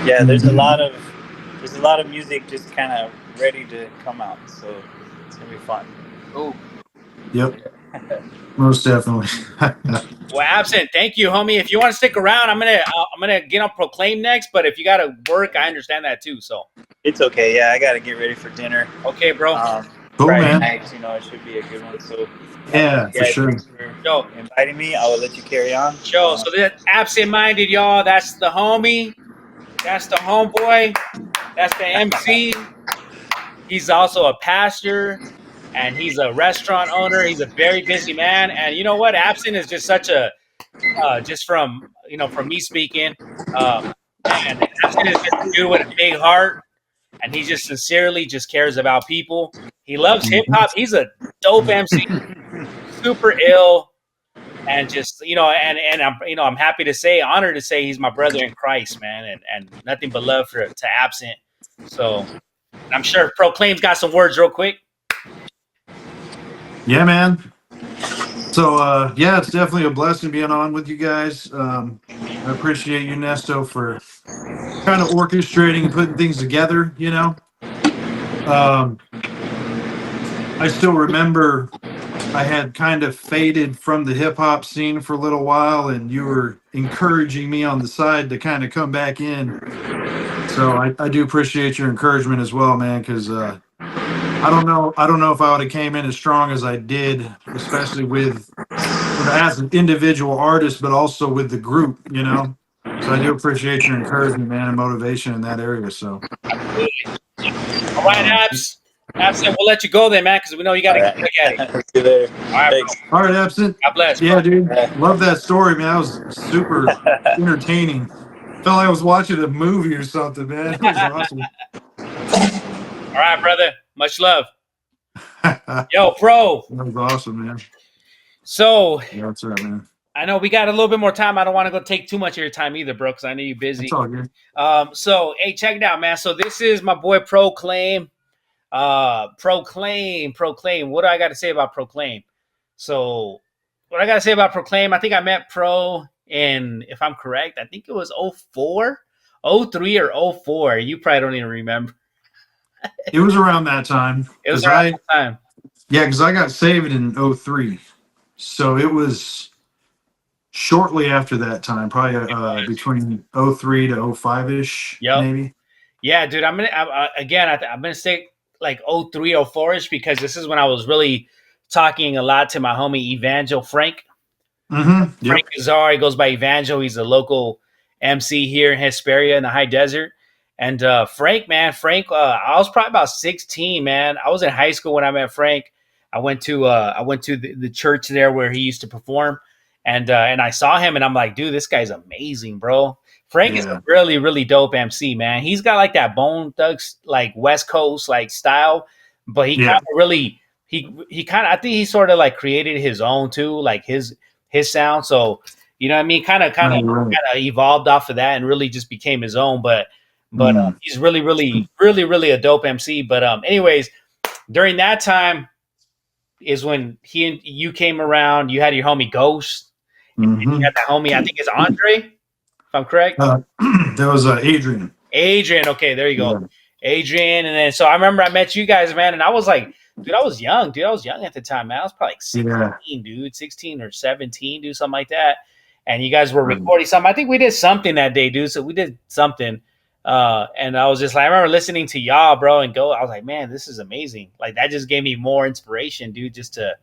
Yeah, there's a lot of music just kind of ready to come out, so it's gonna be fun. Oh. Yep. Most definitely. Well, Absent, thank you, homie. If you want to stick around, I'm gonna get on Proklame next. But if you gotta work, I understand that too. So it's okay. Yeah, I gotta get ready for dinner. Okay, bro. Cool, Friday man. night, it should be a good one. So yeah, for sure. Thanks for inviting me. I will let you carry on. So that Absent Minded, y'all. That's the homie. That's the homeboy. That's the MC. He's also a pastor, and he's a restaurant owner. He's a very busy man. And you know what? Absent is just such a, just from me speaking, and Absent is just a dude with a big heart, and he just sincerely just cares about people. He loves hip hop. He's a dope MC, super ill, and just and I'm happy to say, honored to say, he's my brother in Christ, man, and nothing but love to Absent. So I'm sure Proklame's got some words real quick. Yeah, man. So it's definitely a blessing being on with you guys. I appreciate you, Nesto, for kind of orchestrating and putting things together. I still remember I had kind of faded from the hip hop scene for a little while, and you were encouraging me on the side to kind of come back in. So I do appreciate your encouragement as well, man, because I don't know if I would have came in as strong as I did, especially with as an individual artist, but also with the group, So I do appreciate your encouragement, man, and motivation in that area. So absolutely. All right, Absent, we'll let you go then, man, because we know you got to get back at it. See you later. All right, thanks. All right, Absent. God bless. Yeah, dude. Love that story, man. That was super entertaining. Felt like I was watching a movie or something, man. It was awesome. All right, brother. Much love. That Yo, Pro. was awesome, man. So Yeah, that's right, man. I know we got a little bit more time. I don't want to go take too much of your time either, bro, because I know you're busy. It's all good. So hey, check it out, man. So this is my boy Proklame. Proklame. What do I got to say about Proklame? So what I got to say about Proklame, I think I met Pro in, if I'm correct, I think it was 04, 03 or 04. You probably don't even remember. It was around that time. It was around that time. Yeah, because I got saved in 03. So it was shortly after that time, probably between 03 to 05-ish, maybe. Yeah, dude, I'm gonna say like 03, 04-ish, because this is when I was really talking a lot to my homie Evangel Frank. Mm-hmm. Frank Azar, he goes by Evangel. He's a local MC here in Hesperia in the high desert. And Frank, I was probably about 16, man. I was in high school when I met Frank. I went to the church there where he used to perform, and I saw him, and I'm like, dude, this guy's amazing, bro. Frank is a really, really dope MC, man. He's got like that Bone Thugs, like West Coast like style, but he kind of really he kind of, I think he sort of like created his own too, like his sound. So you know what I mean, kind of evolved off of that and really just became his own. But he's really, really, really, really a dope MC. But anyways, during that time is when he and you came around. You had your homie Ghost. And you had that homie, I think it's Andre, if I'm correct. That was Adrian. Adrian, okay, there you go. Yeah. Adrian, and then so I remember I met you guys, man, and I was like, dude, I was young at the time, man. I was probably like 16, dude, 16 or 17, dude, something like that. And you guys were recording something. I think we did something that day, dude. So we did something. And I was just like, I remember listening to y'all, bro, and I was like, man, this is amazing. Like that just gave me more inspiration, dude, just to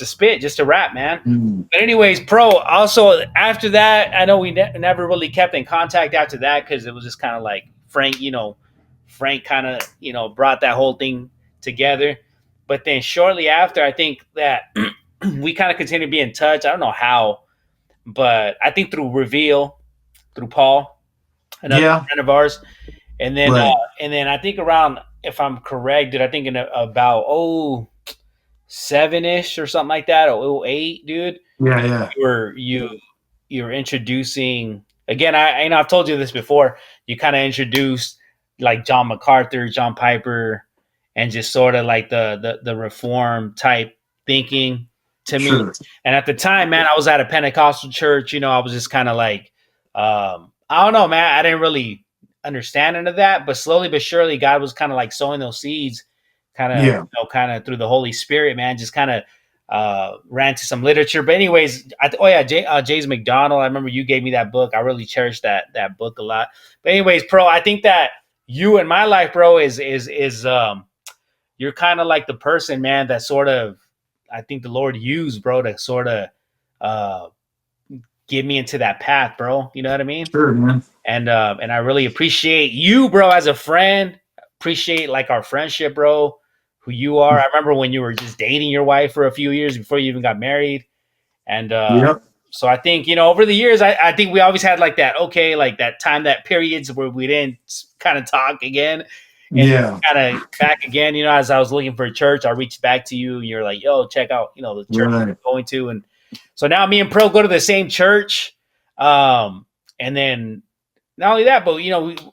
spit, just to rap, man. But anyways, Pro, also after that, I know we never really kept in contact after that because it was just kind of like Frank kind of, brought that whole thing together. But then shortly after, I think that we kind of continued to be in touch. I don't know how, but I think through Reveal, through Paul, another friend of ours. And then, I think around, if I'm correct, dude, I think in about, 7-ish or something like that, or 08, dude. Yeah. You were introducing again. I've told you this before. You kind of introduced like John MacArthur, John Piper, and just sort of like the reform type thinking to me. And at the time, man, I was at a Pentecostal church. I was just kind of like, I don't know, man. I didn't really understand into that, but slowly but surely, God was kind of like sowing those seeds. Kind of through the Holy Spirit, man, just kind of ran to some literature. But anyways, James McDonald, I remember you gave me that book. I really cherished that book a lot. But anyways, Pro, I think that you in my life, bro, is you're kind of like the person, man, that sort of, I think the Lord used, bro, to sort of get me into that path, bro. You know what I mean? Sure, man. And I really appreciate you, bro, as a friend. Appreciate like our friendship, bro. Who you are. I remember when you were just dating your wife for a few years before you even got married. And so I think, over the years, I think we always had like that, like that time, that periods where we didn't kind of talk again. And kind of back again, as I was looking for a church, I reached back to you and you're like, yo, check out, the church we're going to. And so now me and Pro go to the same church. And then not only that, but,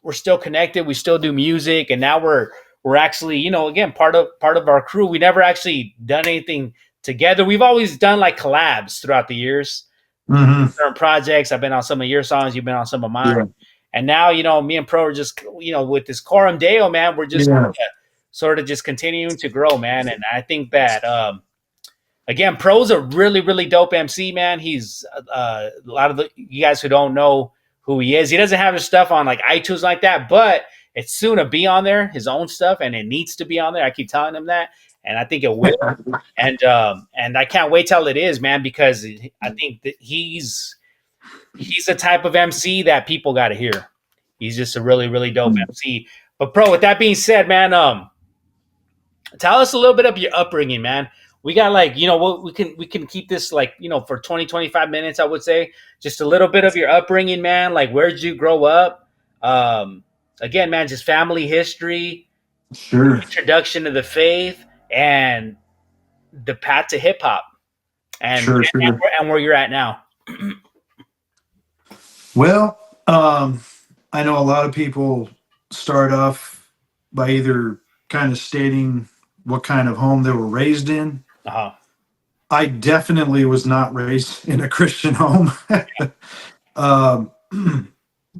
we're still connected. We still do music. And now we're actually, again, part of our crew. We never actually done anything together. We've always done like collabs throughout the years. Certain projects. I've been on some of your songs. You've been on some of mine. Yeah. And now, me and Pro are just, with this Coram Deo, man, we're just sort of just continuing to grow, man. And I think that, again, Pro's a really, really dope MC, man. He's a lot of you guys who don't know who he is. He doesn't have his stuff on like iTunes like that, but it's soon to be on there, his own stuff, and it needs to be on there. I keep telling him that, and I think it will. And I can't wait till it is, man, because I think that he's the type of MC that people got to hear. He's just a really, really dope MC. But Pro, with that being said, man, tell us a little bit of your upbringing, man. we got like, what we can keep this like, for 20, 25 minutes, I would say. Just a little bit of your upbringing, man. Like, where did you grow up? Um, Again, man, just family history, Sure. introduction to the faith, and the path to hip hop, and, Sure, sure. and where you're at now. Well, I know a lot of people start off by either kind of stating what kind of home they were raised in. Uh-huh. I definitely was not raised in a Christian home. um,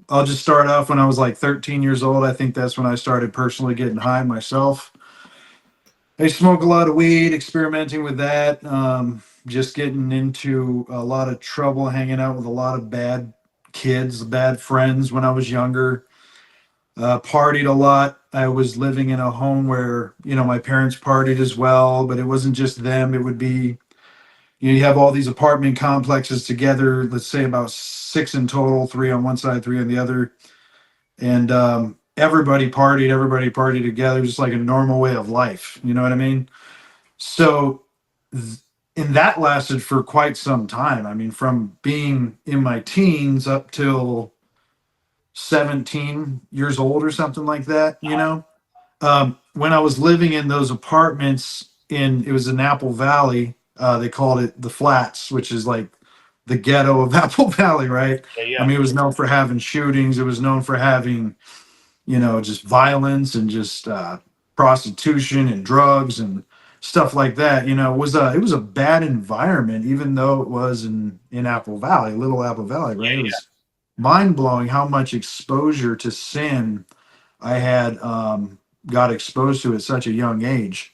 I'll just start off when I was like 13 years old. I think that's when I started personally getting high myself. I smoke a lot of weed, experimenting with that, just getting into a lot of trouble, hanging out with a lot of bad kids, bad friends when I was younger. Partied a lot. I was living in a home where, my parents partied as well, but it wasn't just them. It would be, you have all these apartment complexes together, let's say about 6 in total, 3 on one side, 3 on the other. And everybody partied together, just like a normal way of life. You know what I mean? So, and that lasted for quite some time. I mean, from being in my teens up till 17 years old or something like that, when I was living in those apartments it was in Apple Valley, they called it the Flats, which is like the ghetto of Apple Valley, right? Yeah. I mean, it was known for having shootings. It was known for having, just violence and just prostitution and drugs and stuff like that. It was a bad environment, even though it was in Apple Valley, little Apple Valley, right? It was mind blowing how much exposure to sin I had got exposed to at such a young age.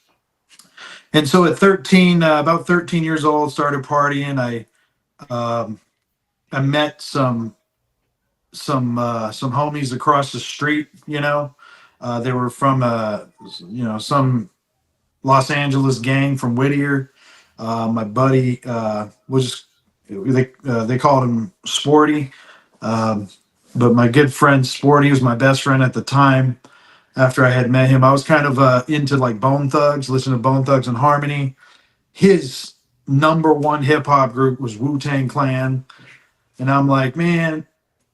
And so at 13, about 13 years old, started partying. I met some homies across the street. They were from some Los Angeles gang from Whittier. My buddy was they called him Sporty, but my good friend Sporty was my best friend at the time. After I had met him, I was kind of into like Bone Thugs, listening to Bone Thugs and Harmony. His number one hip hop group was Wu-Tang Clan, and I'm like, man,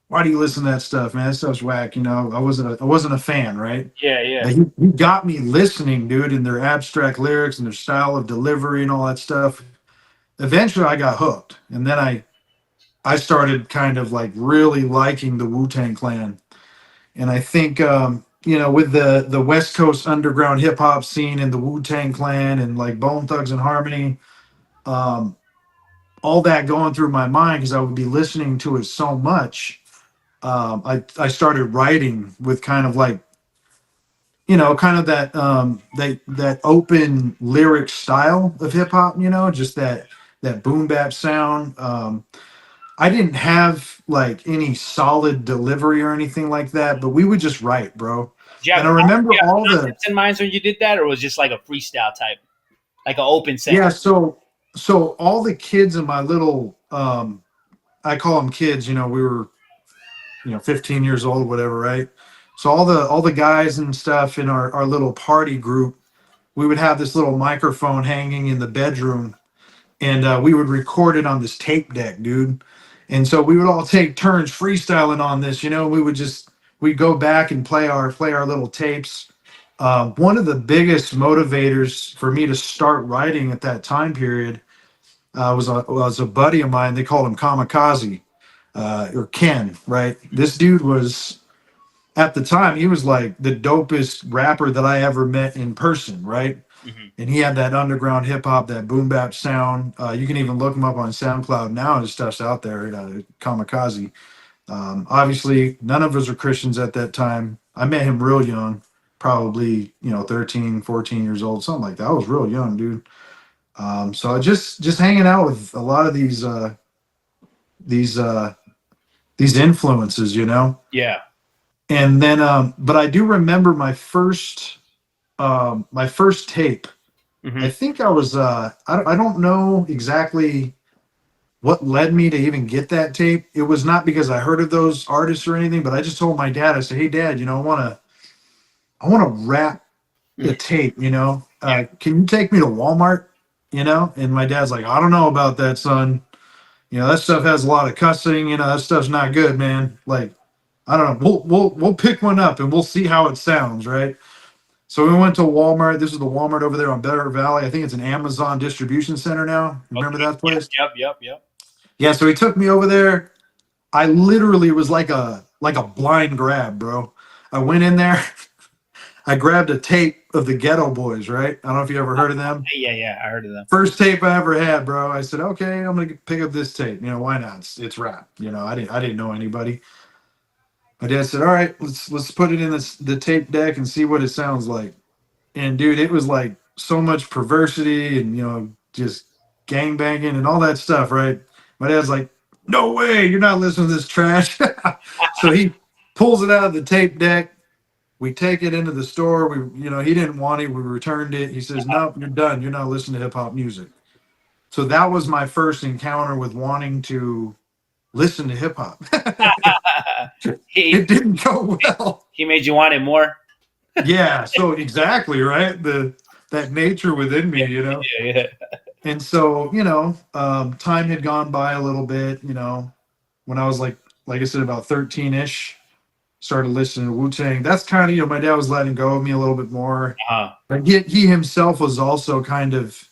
why do you listen to that stuff, man? That stuff's whack. I wasn't a fan, right? Yeah. But he got me listening, dude, and their abstract lyrics and their style of delivery and all that stuff. Eventually, I got hooked, and then I started kind of like really liking the Wu-Tang Clan, and I think with the West Coast underground hip hop scene and the Wu-Tang Clan and like Bone Thugs and Harmony, all that going through my mind because I would be listening to it so much. I started writing with kind of like, kind of that open lyric style of hip hop, just that boom bap sound. I didn't have like any solid delivery or anything like that, but we would just write, bro. And I remember all the in minds when you did that, or was it just like a freestyle type, like an open set? Yeah, so all the kids in my little I call them kids, we were 15 years old, whatever, right? So all the guys and stuff in our little party group, we would have this little microphone hanging in the bedroom, and we would record it on this tape deck, dude. And so we would all take turns freestyling on this, we'd go back and play our little tapes. One of the biggest motivators for me to start writing at that time period was a buddy of mine. They called him Kamikaze, or Ken, right? This dude was, at the time, he was like the dopest rapper that I ever met in person, right? Mm-hmm. And he had that underground hip hop, that boom bap sound. You can even look him up on SoundCloud now. His stuff's out there, Kamikaze. Obviously, none of us are Christians at that time. I met him real young, probably 13, 14 years old, something like that. I was real young, dude. So just hanging out with a lot of these influences, Yeah. And then but I do remember my first tape. Mm-hmm. I think I was I don't know exactly what led me to even get that tape. It was not because I heard of those artists or anything, but I just told my dad, I said, hey dad, I want to rap the tape, can you take me to Walmart, you know? And my dad's like, I don't know about that, son. You know, that stuff has a lot of cussing. You know, that stuff's not good, man. Like, I don't know. We'll pick one up and we'll see how it sounds, right? So we went to Walmart. This is the Walmart over there on Better Valley. I think it's an Amazon distribution center now. Remember that place? Yep. Yeah. So he took me over there. I literally was like a blind grab, bro. I went in there. I grabbed a tape of the Ghetto Boys, right? I don't know if you ever heard of them. Yeah, I heard of them. First tape I ever had, bro. I said, okay, I'm gonna pick up this tape. You know, why not? It's rap. You know, I didn't know anybody. My dad said, all right, let's put it in the tape deck and see what it sounds like. And dude, it was like so much perversity and, you know, just gang banging and all that stuff, right? My dad's like, no way, you're not listening to this trash. So he pulls it out of the tape deck. We take it into the store. He didn't want it. We returned it. He says, nope, you're done. You're not listening to hip hop music. So that was my first encounter with wanting to listen to hip hop. It didn't go well. He made you want it more. Yeah. So exactly, right. That nature within me, you know. Yeah. And so, you know, time had gone by a little bit, you know, when I was like I said, about 13-ish, started listening to Wu-Tang. That's kind of, you know, my dad was letting go of me a little bit more. But he himself was also kind of,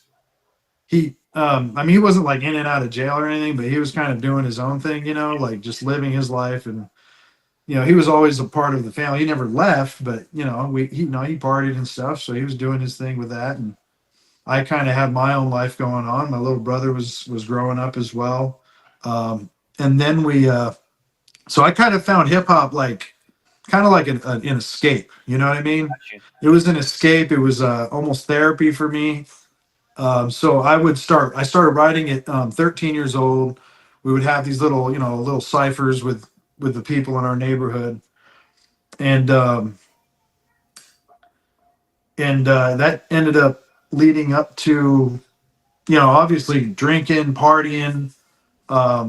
I mean, he wasn't like in and out of jail or anything, but he was kind of doing his own thing, you know, like just living his life. And, you know, he was always a part of the family. He never left, but, you know, he partied and stuff. So he was doing his thing with that. And I kind of had my own life going on. My little brother was growing up as well. And then so I kind of found hip hop kind of like an escape. You know what I mean? It was an escape. It was almost therapy for me. So I started writing at 13 years old. We would have these little ciphers with the people in our neighborhood. And that ended up leading up to, you know, obviously drinking, partying, I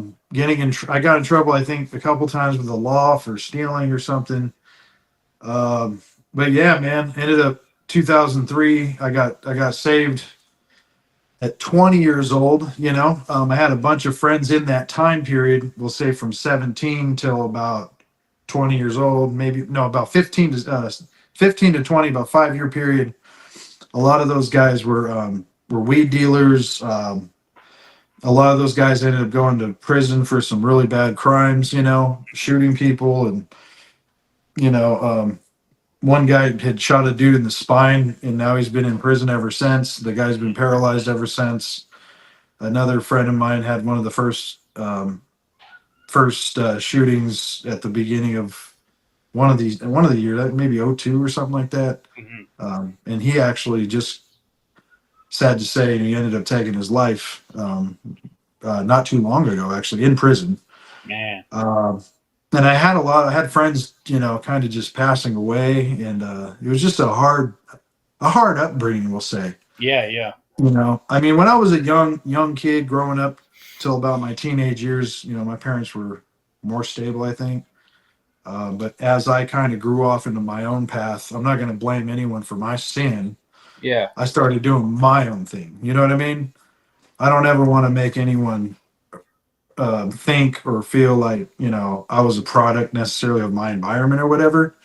got in trouble, I think, a couple times with the law for stealing or something. But yeah, man, ended up 2003. I got saved at 20 years old. You know, I had a bunch of friends in that time period. We'll say from 17 till about 20 years old, about 15 to 20, about 5-year period. A lot of those guys were weed dealers. A lot of those guys ended up going to prison for some really bad crimes, you know, shooting people. And, you know, one guy had shot a dude in the spine, and now he's been in prison ever since. The guy's been paralyzed ever since. Another friend of mine had one of the first shootings at the beginning of one of the years, maybe 2002 or something like that. Mm-hmm. And he actually, just sad to say, he ended up taking his life not too long ago, actually, in prison. Man. And I had friends, you know, kind of just passing away, and it was just a hard upbringing, we'll say. Yeah. You know, I mean, when I was a young kid growing up till about my teenage years, you know, my parents were more stable, I think. But as I kind of grew off into my own path, I'm not going to blame anyone for my sin. Yeah. I started doing my own thing. You know what I mean? I don't ever want to make anyone think or feel like, you know, I was a product necessarily of my environment or whatever.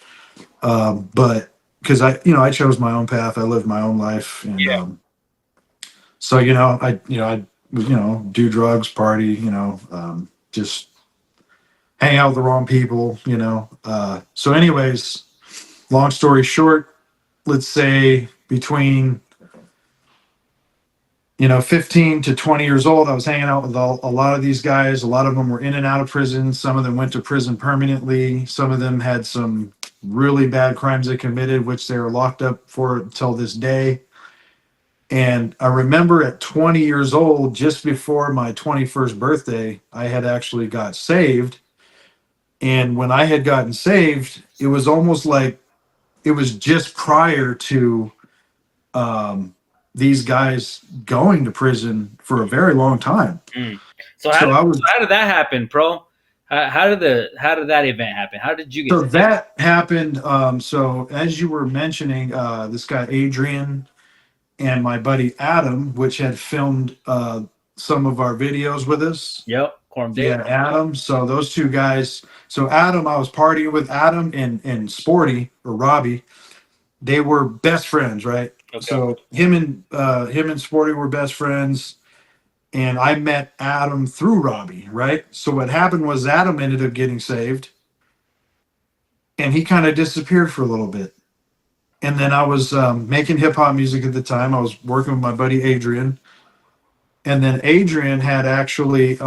But because I chose my own path, I lived my own life, and so I do drugs, party, you know, just hang out with the wrong people, you know. So anyways, long story short, let's say between 15 to 20 years old, I was hanging out with a lot of these guys. A lot of them were in and out of prison. Some of them went to prison permanently. Some of them had some really bad crimes they committed, which they were locked up for until this day. And I remember at 20 years old, just before my 21st birthday, I had actually got saved. And when I had gotten saved, it was almost like it was just prior to these guys going to prison for a very long time. So how did that happen, Pro? How did that event happen? How did you get saved? That happened. So as you were mentioning, this guy Adrian and my buddy Adam, which had filmed some of our videos with us. Yep, Coram Deo. Yeah, Adam. So those two guys. So Adam, I was partying with Adam and Sporty or Robbie. They were best friends, right? Okay. So him and Sporty were best friends, and I met Adam through Robbie, right? So what happened was Adam ended up getting saved, and he kind of disappeared for a little bit. And then I was making hip hop music at the time. I was working with my buddy Adrian, and then Adrian had actually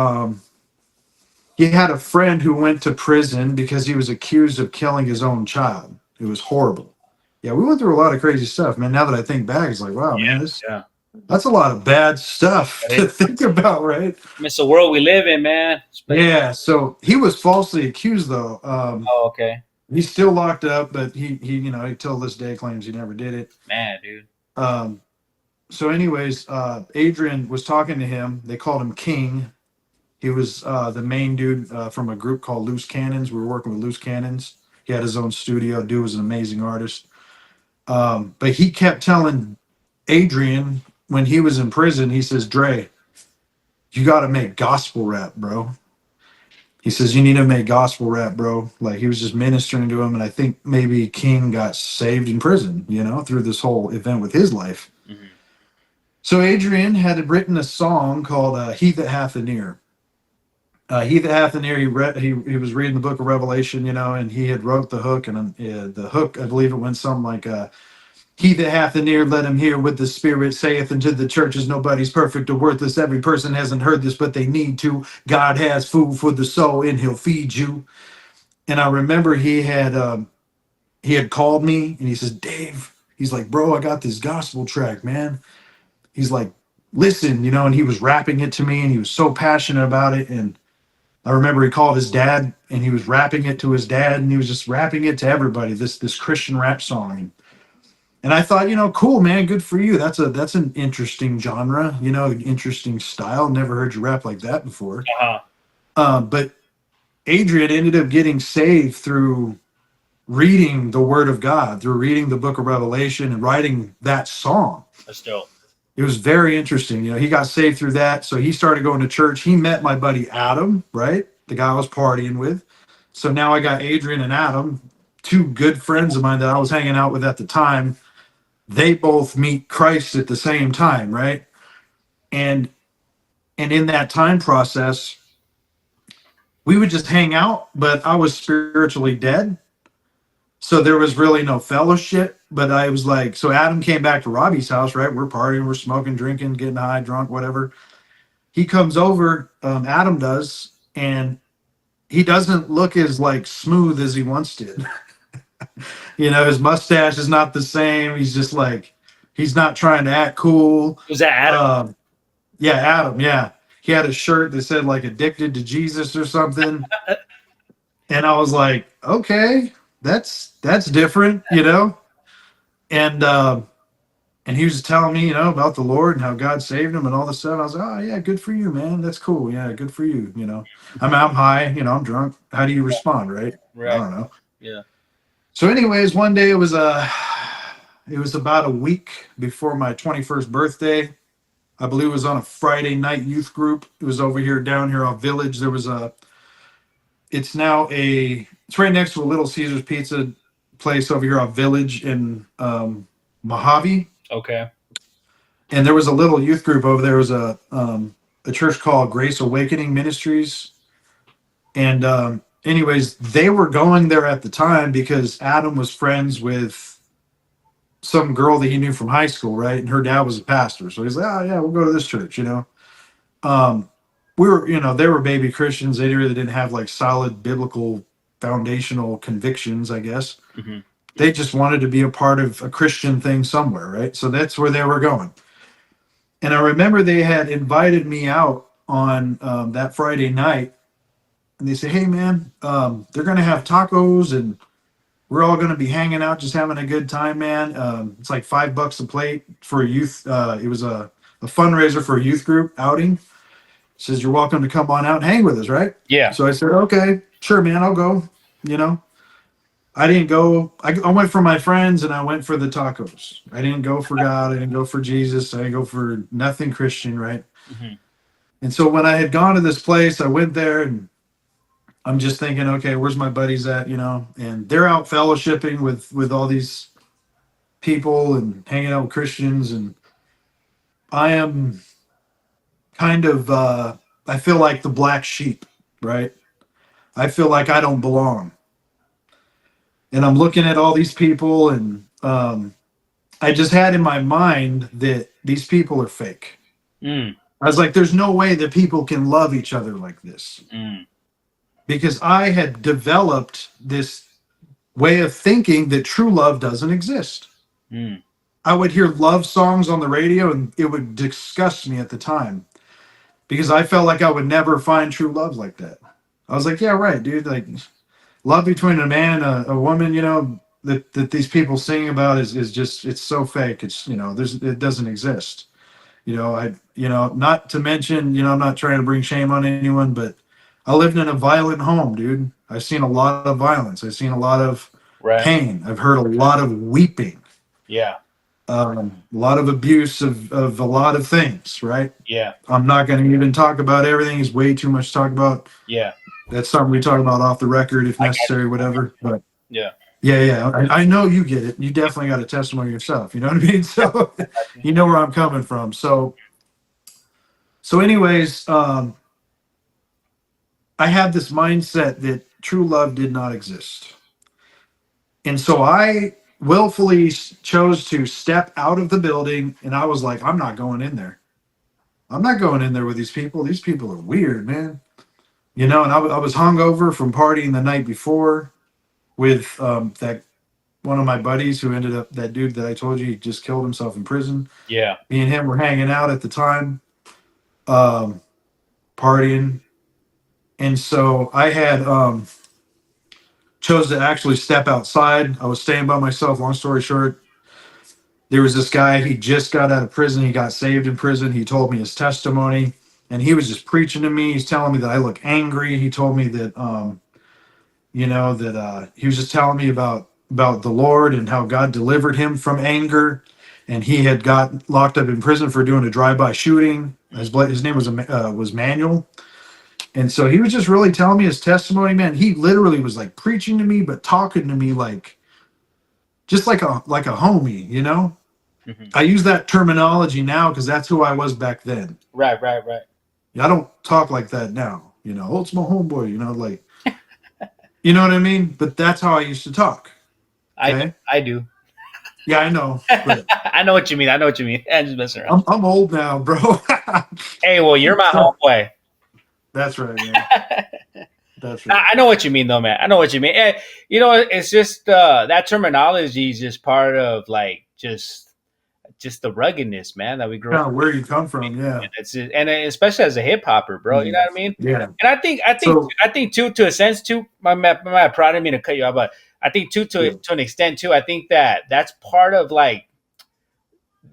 he had a friend who went to prison because he was accused of killing his own child. It was horrible. Yeah, we went through a lot of crazy stuff, man. Now that I think back, it's like, wow, man, that's a lot of bad stuff to think about, right? It's the world we live in, man. Yeah, so he was falsely accused, though. Oh, okay. He's still locked up, but he till this day claims he never did it. Man, dude. So anyways, Adrian was talking to him. They called him King. He was the main dude from a group called Loose Cannons. We were working with Loose Cannons. He had his own studio. Dude was an amazing artist. But he kept telling Adrian when he was in prison, he says, Dre, you got to make gospel rap, bro. He says, you need to make gospel rap, bro. Like, he was just ministering to him. And I think maybe King got saved in prison, through this whole event with his life. Mm-hmm. So Adrian had written a song called He That Hath an Ear. He That Hath an Ear, he was reading the book of Revelation, and he had wrote the hook. And the hook, I believe it went something like, he that hath an ear, let him hear what the Spirit saith unto the churches. Nobody's perfect or worthless. Every person hasn't heard this, but they need to. God has food for the soul, and he'll feed you. And I remember he had called me, and he says, Dave, he's like, bro, I got this gospel track, man. He's like, listen, and he was rapping it to me, and he was so passionate about it. And I remember he called his dad, and he was rapping it to his dad, and he was just rapping it to everybody, this Christian rap song. And I thought, cool, man, good for you. That's an interesting genre, interesting style. Never heard you rap like that before. But Adrian ended up getting saved through reading the Word of God, through reading the book of Revelation and writing that song. That's dope. It was very interesting. He got saved through that. So he started going to church. He met my buddy Adam, right? The guy I was partying with. So now I got Adrian and Adam, two good friends of mine that I was hanging out with at the time. They both meet Christ at the same time, right? And in that time process, we would just hang out, but I was spiritually dead. So there was really no fellowship. But I was like, so Adam came back to Robbie's house, right? We're partying, we're smoking, drinking, getting high, drunk, whatever. He comes over, Adam does, and he doesn't look as smooth as he once did. His mustache is not the same. He's just he's not trying to act cool. Was that Adam? Yeah, Adam. Yeah. He had a shirt that said addicted to Jesus or something. And I was like, okay, that's different, And he was telling me, about the Lord and how God saved him and all this stuff. I was like, oh yeah, good for you, man. That's cool. Yeah, good for you. I'm high, I'm drunk. How do you respond, right? I don't know. Yeah. So anyways, one day it was about a week before my 21st birthday. I believe it was on a Friday night youth group. It was down here on Village. There was it's right next to a Little Caesars pizza place over here on Village in Mojave. Okay. And there was a little youth group over there. There was a church called Grace Awakening Ministries. And anyways, they were going there at the time because Adam was friends with some girl that he knew from high school, right? And her dad was a pastor. So he's like, oh yeah, we'll go to this church, we were, they were baby Christians. They really didn't have solid biblical foundational convictions, I guess. Mm-hmm. They just wanted to be a part of a Christian thing somewhere, right? So that's where they were going. And I remember they had invited me out on that Friday night. And they say, hey, man, they're going to have tacos and we're all going to be hanging out, just having a good time, man. It's like $5 a plate for a youth. It was a fundraiser for a youth group outing. It says, you're welcome to come on out and hang with us, right? Yeah. So I said, okay, sure, man, I'll go, I didn't go. I went for my friends and I went for the tacos. I didn't go for God. I didn't go for Jesus. I didn't go for nothing Christian, right? Mm-hmm. And so when I had gone to this place, I went there and I'm just thinking, okay, where's my buddies at? You know, and they're out fellowshipping with all these people and hanging out with Christians, and I am kind of I feel like the black sheep, right? I feel like I don't belong. And I'm looking at all these people, and I just had in my mind that these people are fake. Mm. I was like, there's no way that people can love each other like this. Mm. Because I had developed this way of thinking that true love doesn't exist. Mm. I would hear love songs on the radio and it would disgust me at the time because I felt like I would never find true love like that. I was like, yeah, right, dude. Like, love between a man and a woman, you know, that these people sing about is just, it's so fake. It's, you know, it doesn't exist. You know, not to mention, you know, I'm not trying to bring shame on anyone, but I lived in a violent home, dude. I've seen a lot of violence. I've seen a lot of pain. I've heard a lot of weeping. Yeah. A lot of abuse of a lot of things, right? Yeah. I'm not going to even talk about everything. It's way too much to talk about. Yeah. That's something we talk about off the record if necessary, whatever. But yeah. I know you get it. You definitely got a testimony yourself. You know what I mean? So you know where I'm coming from. So anyways, I had this mindset that true love did not exist. And so I willfully chose to step out of the building, and I was like, I'm not going in there. I'm not going in there with these people. These people are weird, man. You know, and I was hungover from partying the night before with that one of my buddies who ended up, that dude that I told you he just killed himself in prison. Yeah. Me and him were hanging out at the time, partying. And so I had chose to actually step outside. I was staying by myself. Long story short, there was this guy. He just got out of prison. He got saved in prison. He told me his testimony, and he was just preaching to me. He's telling me that I look angry. He told me that, you know, that he was just telling me about the Lord and how God delivered him from anger, and he had got locked up in prison for doing a drive-by shooting. His name was Manuel. And so he was just really telling me his testimony, man. He literally was like preaching to me, but talking to me like just like a homie, you know? Mm-hmm. I use that terminology now because that's who I was back then. Right. I don't talk like that now, you know. Oh, it's my homeboy, you know, like, you know what I mean? But that's how I used to talk. Okay? I do. Yeah, I know. But I know what you mean. I'm just messing around. I'm old now, bro. Hey, well, you're my homeboy. That's right, man. That's right. I know what you mean, though, man. I know what you mean. And, you know, it's just that terminology is just part of like just the ruggedness, man, that we grew up. Where you come from, yeah. And especially as a hip hopper, bro. You know what I mean? Yeah. And I think too, to a sense, too. My pride didn't mean to cut you off, but I think too, to an extent, too. I think that's part of like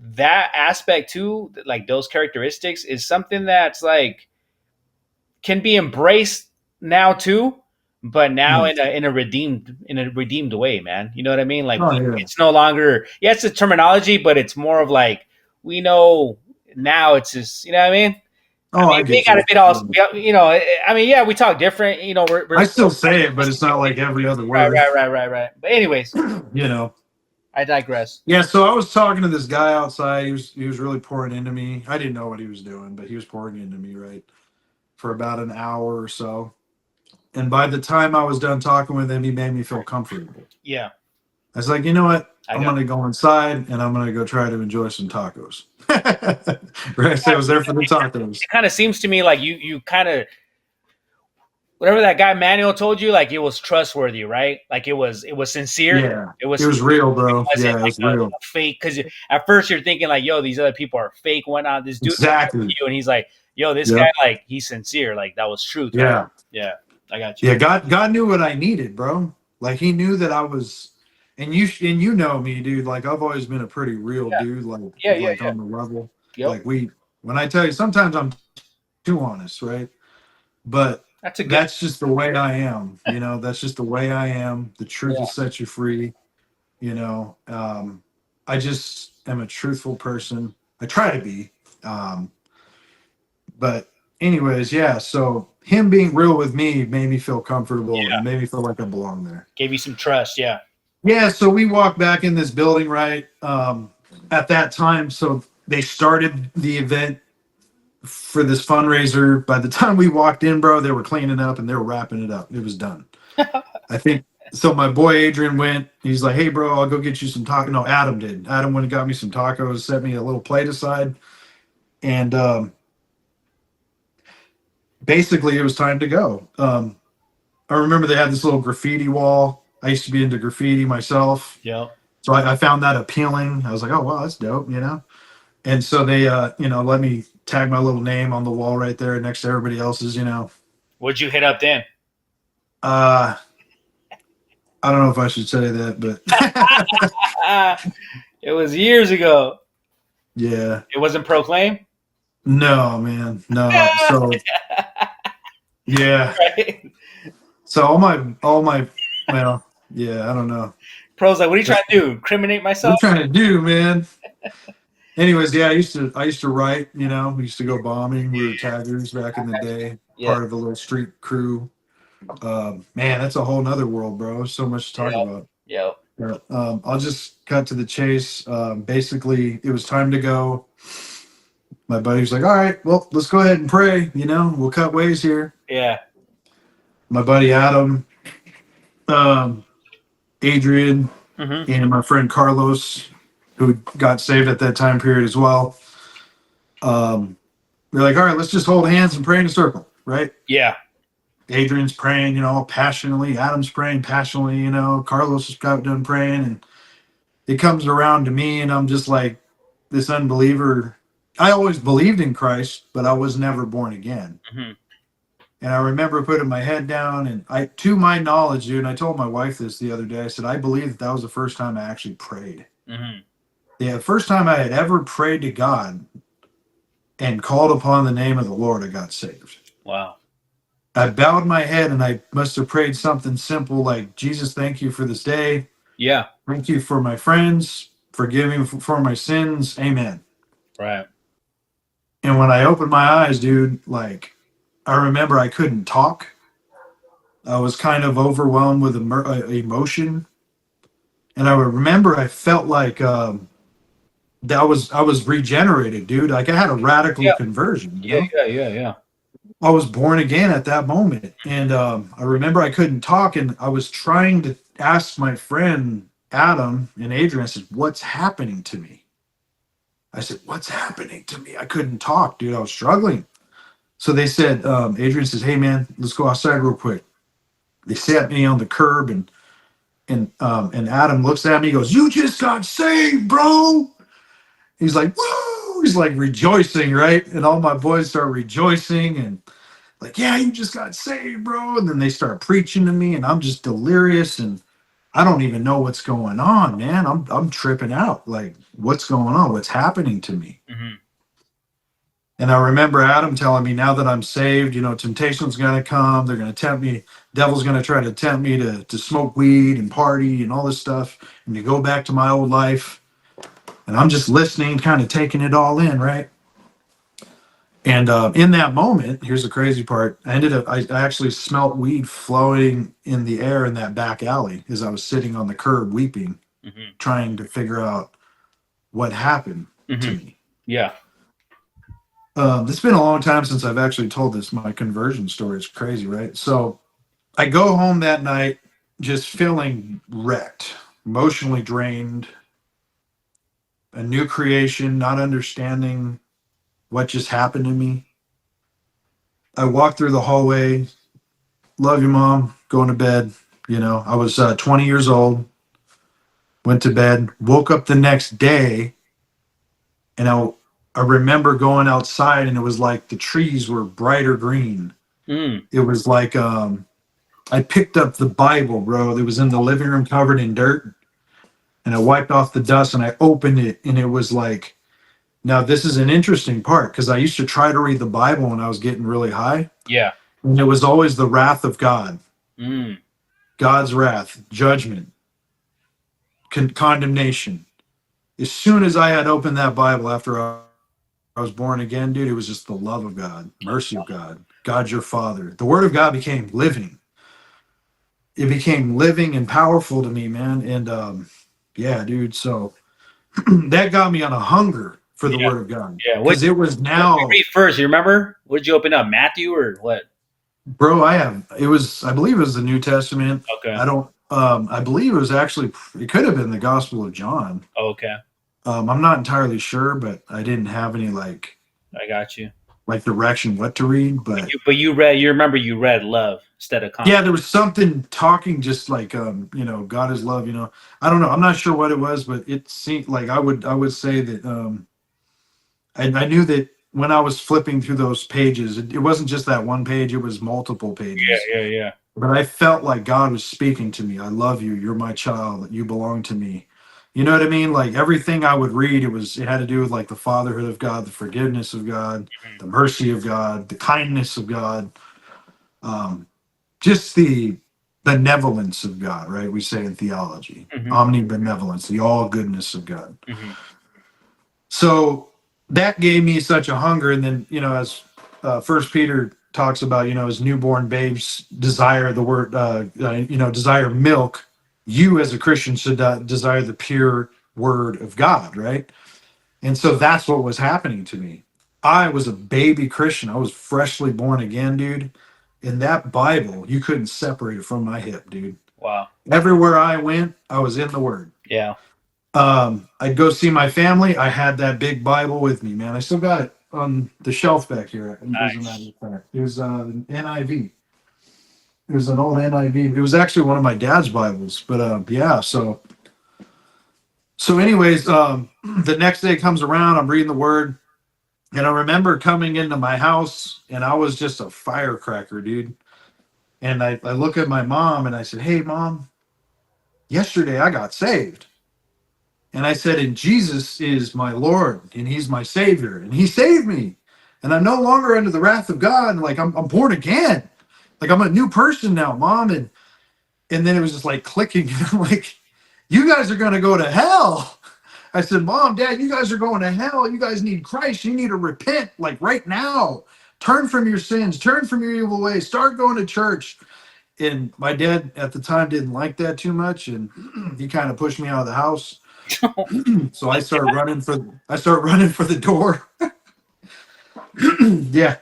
that aspect too. Like those characteristics is something that's like can be embraced now too, but now in a redeemed way, man. You know what I mean? Like it's no longer it's a terminology, but it's more of like we know now. It's just, you know what I mean? We got a bit all, you know. I mean, yeah, we talk different. You know, I still say it, but it's not like every other word. Right. But anyways, you know, I digress. Yeah, so I was talking to this guy outside. He was really pouring into me. I didn't know what he was doing, but he was pouring into me, right, for about an hour or so. And by the time I was done talking with him, he made me feel comfortable. Yeah. I was like, you know what? I'm going to go inside and I'm going to go try to enjoy some tacos. Right? So I was there for the tacos. It kind of seems to me like you kind of, whatever that guy Manuel told you, like it was trustworthy, right? Like it was sincere. Yeah. It was real, bro. Yeah, it was real. A fake. Because at first you're thinking like, yo, these other people are fake. Whatnot. This dude, exactly. You, and he's like, yo, this guy, like he's sincere. Like that was truth. Yeah. Right? Yeah. I got you. Yeah. God knew what I needed, bro. Like he knew that I was, and you know me, dude. Like I've always been a pretty real dude. Like on the level. Yep. Like when I tell you, sometimes I'm too honest, right? But That's just the way I am. That's just the way I am. The truth will set you free. I just am a truthful person. I try to be. But anyways, yeah. So him being real with me made me feel comfortable and made me feel like I belong there. Gave you some trust. Yeah. Yeah. So we walked back in this building, right? At that time, so they started the event for this fundraiser. By the time we walked in, bro, they were cleaning up and they were wrapping it up. It was done. I think so. My boy Adrian went. He's like, "Hey, bro, I'll go get you some tacos." No, Adam did. Adam went and got me some tacos, set me a little plate aside, and basically it was time to go. I remember they had this little graffiti wall. I used to be into graffiti myself. Yeah. So I found that appealing. I was like, "Oh, wow, that's dope," And so they, let me tag my little name on the wall right there next to everybody else's. What'd you hit up then? I don't know if I should say that, but it was years ago. Yeah. It wasn't Proklame? No, man. No. So yeah. Right? So all my well, yeah, I don't know. Pro's like, what are you trying to do? Incriminate myself? What are you trying to do, man? Anyways, yeah, I used to write, we used to go bombing. We were taggers back in the day, part of a little street crew. Man, that's a whole nother world, bro. So much to talk about. Yeah. I'll just cut to the chase. Basically, it was time to go. My buddy was like, "All right, well, let's go ahead and pray. We'll cut ways here." Yeah. My buddy Adam, Adrian, and my friend Carlos, who got saved at that time period as well. We're like, "All right, let's just hold hands and pray in a circle," right? Yeah. Adrian's praying, passionately. Adam's praying passionately, Carlos has got done praying, and it comes around to me, and I'm just like this unbeliever. I always believed in Christ, but I was never born again. Mm-hmm. And I remember putting my head down, and to my knowledge, dude, and I told my wife this the other day, I said, I believe that was the first time I actually prayed. Mm-hmm. Yeah, the first time I had ever prayed to God and called upon the name of the Lord, I got saved. Wow. I bowed my head, and I must have prayed something simple like, Jesus, thank you for this day. Yeah. Thank you for my friends. Forgive me for my sins. Amen. Right. And when I opened my eyes, dude, I remember I couldn't talk. I was kind of overwhelmed with emotion. And I remember I felt like I was regenerated, dude. Like I had a radical conversion. Yeah. I was born again at that moment. And I remember I couldn't talk, and I was trying to ask my friend Adam and Adrian, I said, "What's happening to me?" I said, "What's happening to me?" I couldn't talk, dude. I was struggling. So they said, Adrian says, "Hey man, let's go outside real quick." They sat me on the curb, and Adam looks at me, he goes, "You just got saved, bro." He's like, "Woo!" He's like rejoicing, right? And all my boys start rejoicing and like, "Yeah, you just got saved, bro." And then they start preaching to me, and I'm just delirious, and I don't even know what's going on, man. I'm tripping out. Like, what's going on? What's happening to me? Mm-hmm. And I remember Adam telling me, now that I'm saved, temptation's going to come. They're going to tempt me. Devil's going to try to tempt me to smoke weed and party and all this stuff and to go back to my old life. And I'm just listening, kind of taking it all in, right? And in that moment, here's the crazy part. I actually smelt weed flowing in the air in that back alley as I was sitting on the curb weeping, trying to figure out what happened to me. Yeah. It's been a long time since I've actually told this. My conversion story is crazy, right? So I go home that night just feeling wrecked, emotionally drained, a new creation, not understanding what just happened to me. I walked through the hallway. Love you, Mom. Going to bed. I was 20 years old. Went to bed. Woke up the next day, and I remember going outside, and it was like the trees were brighter green. It was like I picked up the Bible, bro. It was in the living room covered in dirt, and I wiped off the dust, and I opened it, and it was like, now this is an interesting part, because I used to try to read the Bible when I was getting really high. Yeah. And it was always the wrath of God. Mm. God's wrath, judgment, condemnation. As soon as I had opened that Bible after I was born again, dude, it was just the love of God, mercy of God, God your Father. The Word of God became living. It became living and powerful to me, man. And yeah, dude. So that got me on a hunger for the Yeah. Word of God, Yeah. because it was What did you now, read first? You remember? What did you open up? Matthew or what? bro. I believe it was the New Testament. Okay. I don't. I believe it was actually. It could have been the Gospel of John. Okay. I'm not entirely sure, but I didn't have any I got you. like direction what to read. But You read. You remember you read love instead of yeah, conquer. there was something talking just like God is love. I don't know. I'm not sure what it was, but it seemed like I would say that I knew that when I was flipping through those pages, it wasn't just that one page; it was multiple pages. Yeah. But I felt like God was speaking to me. I love you. You're my child. You belong to me. You know what I mean? Like everything I would read, it had to do with like the fatherhood of God, the forgiveness of God, Mhm. the mercy of God, the kindness of God, um, just the benevolence of God, right? We say in theology, Mhm. omnibenevolence, the all goodness of God. Mhm. So that gave me such a hunger. And then, as First Peter talks about, as newborn babes desire the word, desire milk. You as a Christian should desire the pure word of God, right? And so that's what was happening to me. I was a baby Christian. I was freshly born again, dude. And that Bible, you couldn't separate it from my hip, dude. Wow. Everywhere I went, I was in the Word. Yeah. I'd go see my family. I had that big Bible with me, man. I still got it on the shelf back here. As a matter Nice. of fact, it was an NIV. It was an old NIV. It was actually one of my dad's Bibles. But yeah. So anyways, the next day comes around. I'm reading the Word, and I remember coming into my house, and I was just a firecracker, dude. And I look at my mom, and I said, "Hey, Mom, yesterday I got saved." And I said, and Jesus is my Lord, and He's my Savior, and He saved me. And I'm no longer under the wrath of God. And like I'm born again. Like I'm a new person now, Mom. And then it was just like clicking. And I'm like, you guys are gonna go to hell. I said, Mom, Dad, you guys are going to hell. You guys need Christ. You need to repent like right now. Turn from your sins, turn from your evil ways, start going to church. And my dad at the time didn't like that too much, and he kind of pushed me out of the house. So I start running for the door. Yeah.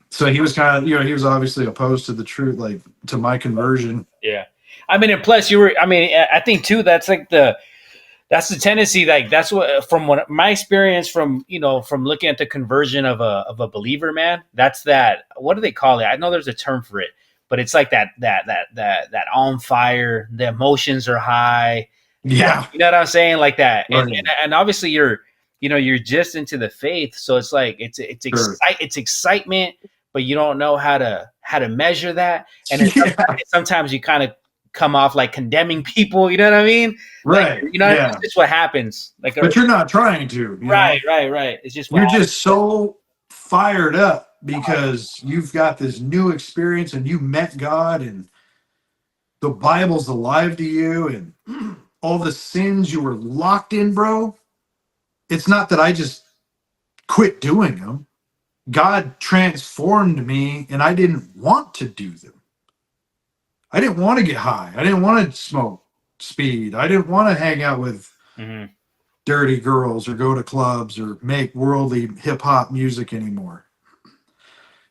So he was kind of, he was obviously opposed to the truth, like to my conversion. Yeah. I mean, and plus I think too, that's the tendency. Like that's from what my experience from looking at the conversion of a believer, man, that's that, what do they call it? I know there's a term for it, but it's like that on fire, the emotions are high. Yeah. You know what I'm saying? Like that. Right. And obviously you're just into the faith. So it's like, it's Sure. excitement, but you don't know how to measure that. And then Yeah. sometimes you kind of come off like condemning people. You know what I mean? Like, Right. it's just what happens. Like, But you're not trying to, right. It's just what You're happens. just so fired up because you've got this new experience and you met God and the Bible's alive to you and all the sins you were locked in, bro. It's not that I just quit doing them. God transformed me and I didn't want to do them. I didn't want to get high. I didn't want to smoke speed. I didn't want to hang out with dirty girls or go to clubs or make worldly hip hop music anymore.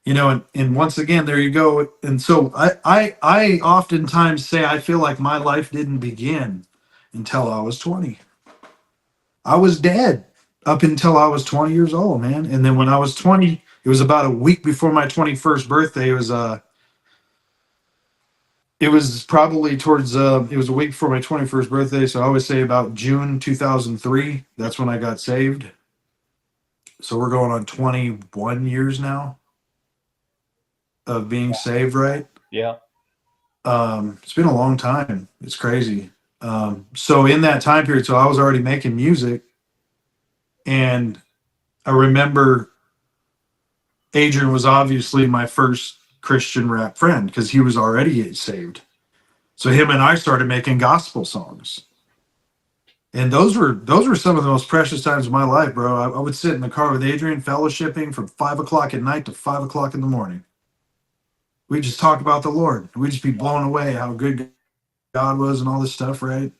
And once again, there you go. And so I oftentimes say I feel like my life didn't begin until I was 20. I was dead up until I was 20 years old, man. And then when I was 20, it was about a week before my 21st birthday. It was probably towards it was a week before my 21st birthday, so I would say about June 2003. That's when I got saved. So we're going on 21 years now of being saved, right? Yeah. It's been a long time. It's crazy. So in that time period, so I was already making music, and I remember Adrian was obviously my first Christian rap friend because he was already saved. So him and I started making gospel songs. And those were some of the most precious times of my life, bro. I would sit in the car with Adrian, fellowshipping from 5 o'clock at night to 5 o'clock in the morning. We just talk about the Lord. We'd just be blown away how good God was and all this stuff, right?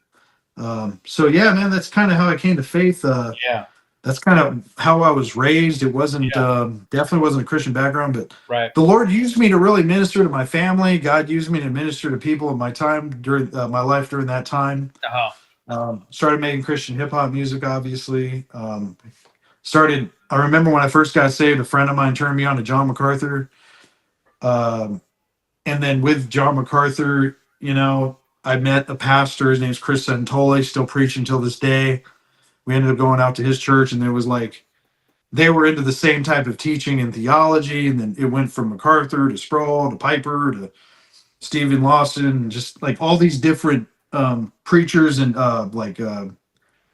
So yeah, man, that's kind of how I came to faith. Yeah. That's kind of how I was raised. It wasn't definitely wasn't a Christian background, but the Lord used me to really minister to my family. God used me to minister to people in my time during my life during that time. Started making Christian hip hop music, obviously. I remember when I first got saved, a friend of mine turned me on to John MacArthur. And then with John MacArthur, you know, I met a pastor. His name's Chris Santoli, still preaching till this day. We ended up going out to his church, and there was like, they were into the same type of teaching and theology. And then it went from MacArthur to Sproul to Piper to Stephen Lawson, and just like all these different preachers and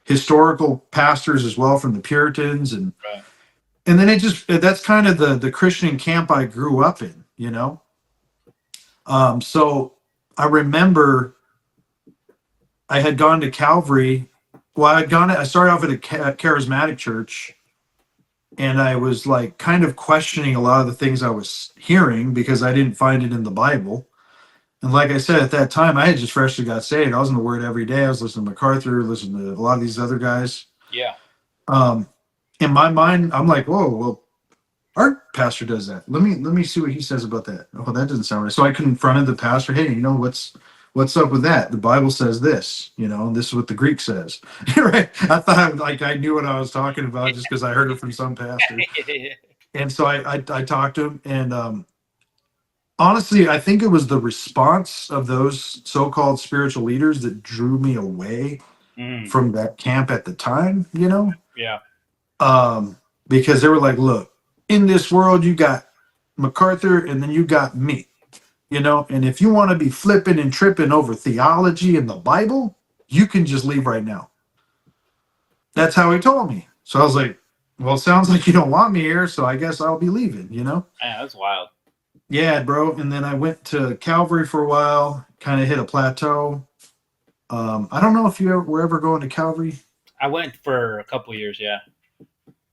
historical pastors as well from the Puritans. And then that's kind of the Christian camp I grew up in, you know? So I remember I had gone to Calvary. Well, I started off at a charismatic church, and I was like kind of questioning a lot of the things I was hearing because I didn't find it in the Bible. And like I said, at that time, I had just freshly got saved. I was in the Word every day. I was listening to MacArthur, listening to a lot of these other guys. Yeah. In my mind, I'm like, whoa, well, our pastor does that. Let me see what he says about that. Oh, that doesn't sound right. So I confronted the pastor. Hey, you know, what's up with that? The Bible says this, you know, and this is what the Greek says. Right? I thought like I knew what I was talking about just because I heard it from some pastor. And so I talked to him, and honestly, I think it was the response of those so-called spiritual leaders that drew me away from that camp at the time, you know? Yeah. Because they were like, look, in this world, you got MacArthur and then you got me, you know? And if you want to be flipping and tripping over theology and the Bible, you can just leave right now. That's how he told me. So I was like, well, it sounds like you don't want me here, so I guess I'll be leaving, you know? Yeah, that's wild. Yeah, bro. And then I went to Calvary for a while, kind of hit a plateau. I don't know if you were ever going to Calvary. I went for a couple years, yeah.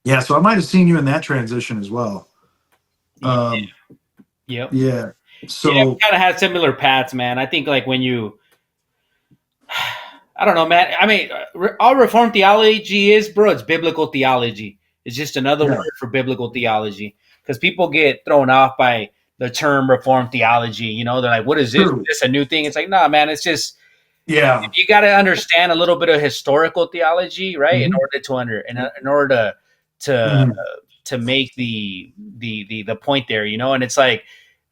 Yeah, so I might have seen you in that transition as well. Yep. Yeah. So yeah, we kind of had similar paths, man. I think like when you, I don't know, man. I mean, all Reformed theology is, bro, it's biblical theology. It's just another word for biblical theology, because people get thrown off by the term Reformed theology. You know, they're like, what is this? Is this a new thing? It's like, nah, man, it's just, you got to understand a little bit of historical theology, right? In order to make the point there, you know. And it's like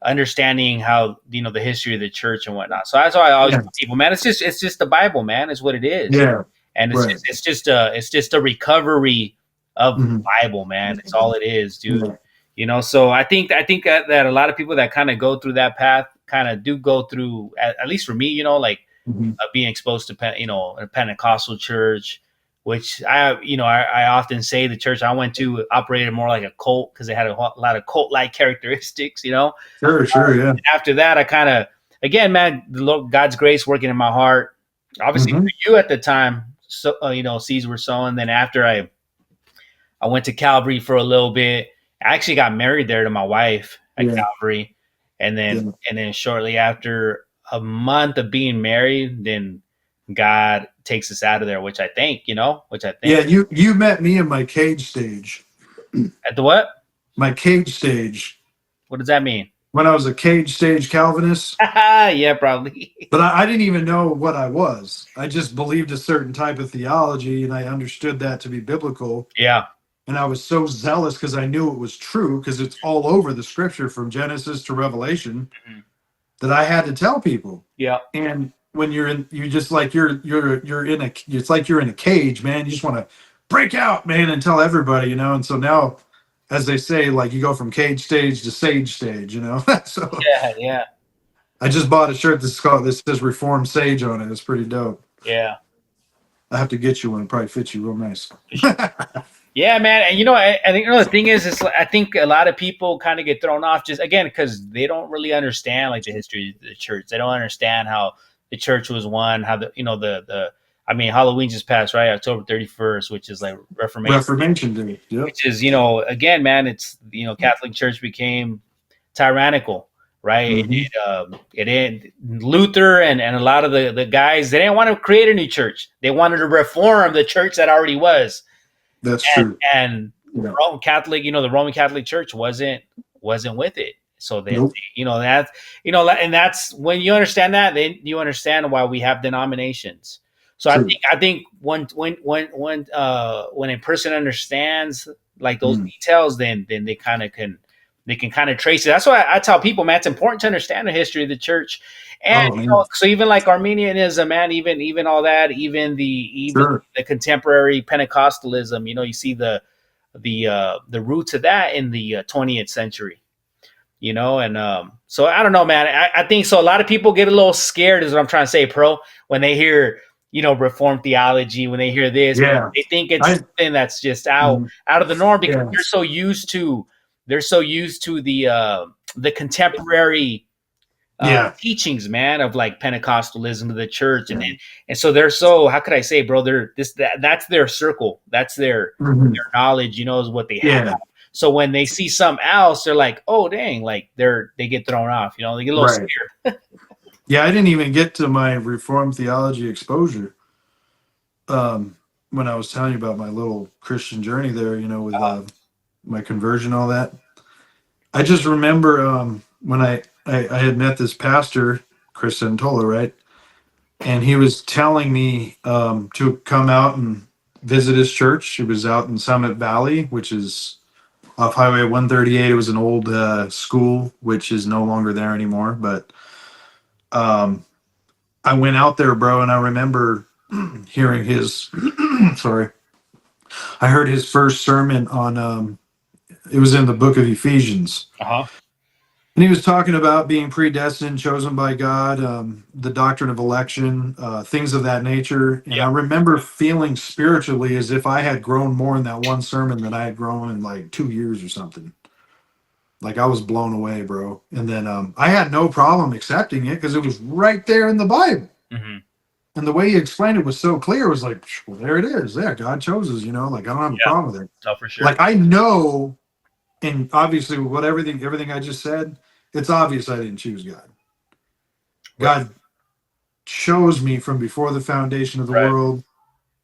understanding how, you know, the history of the church and whatnot. So that's why I always tell people, man, it's just the Bible, man, is what it is. Yeah. And it's just a recovery of the Bible, man. It's all it is, dude. Yeah. You know, so I think that a lot of people that kind of go through that path kind of do go through, at least for me, you know, like being exposed to, you know, a Pentecostal church, which I often say the church I went to operated more like a cult because they had a lot of cult-like characteristics, you know. Sure, yeah. After that, I kind of, again, man, God's grace working in my heart. Obviously, for you at the time, so you know, seeds were sown. Then after I went to Calvary for a little bit. I actually got married there to my wife at Calvary, and then shortly after a month of being married, then God takes us out of there, which I think. Yeah, you met me in my cage stage. At the what? My cage stage. What does that mean? When I was a cage stage Calvinist. Yeah, probably. But I didn't even know what I was. I just believed a certain type of theology, and I understood that to be biblical. Yeah. And I was so zealous because I knew it was true, because it's all over the scripture from Genesis to Revelation, that I had to tell people. Yeah. And when you're in it's like you're in a cage, man. You just want to break out, man, and tell everybody, you know. And so now, as they say, like, you go from cage stage to sage stage, you know. So yeah. I just bought a shirt that says Reformed Sage on it. It's pretty dope. Yeah. I have to get you one. It probably fits you real nice. Yeah, man. And I think the thing is, I think a lot of people kind of get thrown off just again because they don't really understand like the history of the church. They don't understand how the church was one, how the I mean, Halloween just passed, right? October 31st, which is like Reformation Day. Yep. which is, again, man, it's, Catholic Church became tyrannical, right? Mm-hmm. It Luther and a lot of the guys, they didn't want to create a new church. They wanted to reform the church that already was. That's And, true. and Yeah. Roman Catholic, the Roman Catholic Church wasn't with it. So then, Nope. and that's when you understand that, then you understand why we have denominations. So True. I think when a person understands like those details, then they kind of can kind of trace it. That's why I tell people, man, it's important to understand the history of the church. And so even like Arminianism, man, even all that, even the contemporary Pentecostalism, you see the roots of that in the 20th century. And so I don't know, man. I think so. A lot of people get a little scared, is what I'm trying to say, Pro, when they hear, Reformed theology, when they hear this, they think it's something that's just out of the norm because they're so used to the contemporary teachings, man, of like Pentecostalism of the church, and so they're so, how could I say, bro? That's their circle, that's their knowledge, is what they have. So when they see something else, they're like, oh dang, like they get thrown off, they get a little scared. Yeah, I didn't even get to my Reformed theology exposure when I was telling you about my little Christian journey there, with my conversion, all that. I just remember when I had met this pastor, Chris Santola, right? And he was telling me to come out and visit his church. It was out in Summit Valley, which is off Highway 138. It was an old school, which is no longer there anymore. But I went out there, bro, and I remember hearing his, sorry, I heard his first sermon on, it was in the book of Ephesians. And he was talking about being predestined, chosen by God, the doctrine of election, things of that nature. And I remember feeling spiritually as if I had grown more in that one sermon than I had grown in like 2 years or something. Like I was blown away, bro. And then I had no problem accepting it because it was right there in the Bible. And the way he explained it was so clear. It was like, well, there it is. Yeah, God chose us, like I don't have a problem with it. Oh, for sure. Like I know, and obviously with everything I just said, it's obvious I didn't choose God. God chose me from before the foundation of the world.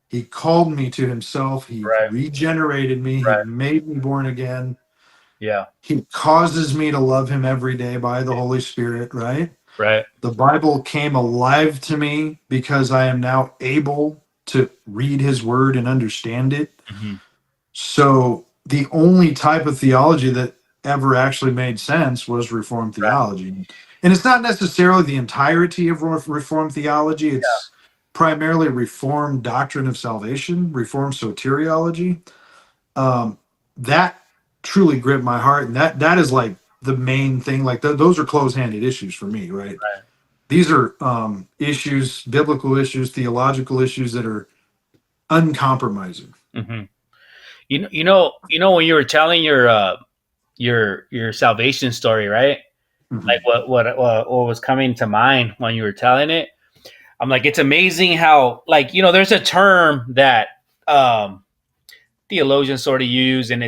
He called me to himself. He regenerated me. He made me born again. Yeah. He causes me to love him every day by the Holy Spirit, right? Right. The Bible came alive to me because I am now able to read his word and understand it. So the only type of theology that ever actually made sense was Reformed theology. And it's not necessarily the entirety of Reformed theology. It's primarily Reformed doctrine of salvation, Reformed soteriology. That truly gripped my heart. And that is like the main thing. Like those are close-handed issues for me, right? These are issues, biblical issues, theological issues that are uncompromising. You know when you were telling your salvation story, right? Like what was coming to mind when you were telling it, I'm like, it's amazing how, like, there's a term that theologians sort of use, and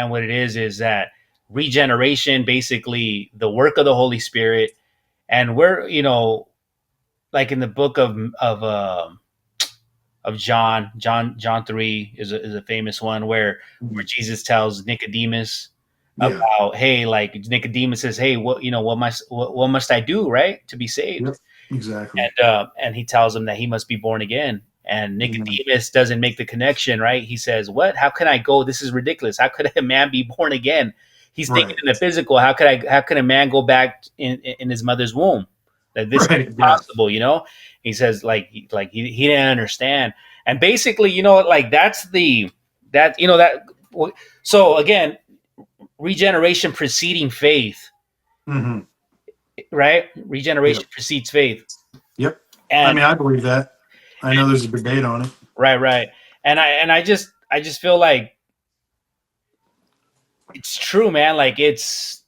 what it is that regeneration, basically the work of the Holy Spirit, and we're, like in the book of John 3 is a famous one where Jesus tells Nicodemus about, hey, like Nicodemus says, hey, what must I do, right, to be saved? Yep, exactly. And he tells him that he must be born again. And Nicodemus doesn't make the connection, right? He says, what? How can I go? This is ridiculous. How could a man be born again? He's thinking in the physical. How could a man go back in his mother's womb? That this is possible, He says like he didn't understand. And basically, like so again, regeneration preceding faith. Right? Regeneration precedes faith. Yep. And I mean, I believe that. I know there's a debate on it. Right. And I just feel like It's true, man. Like it's,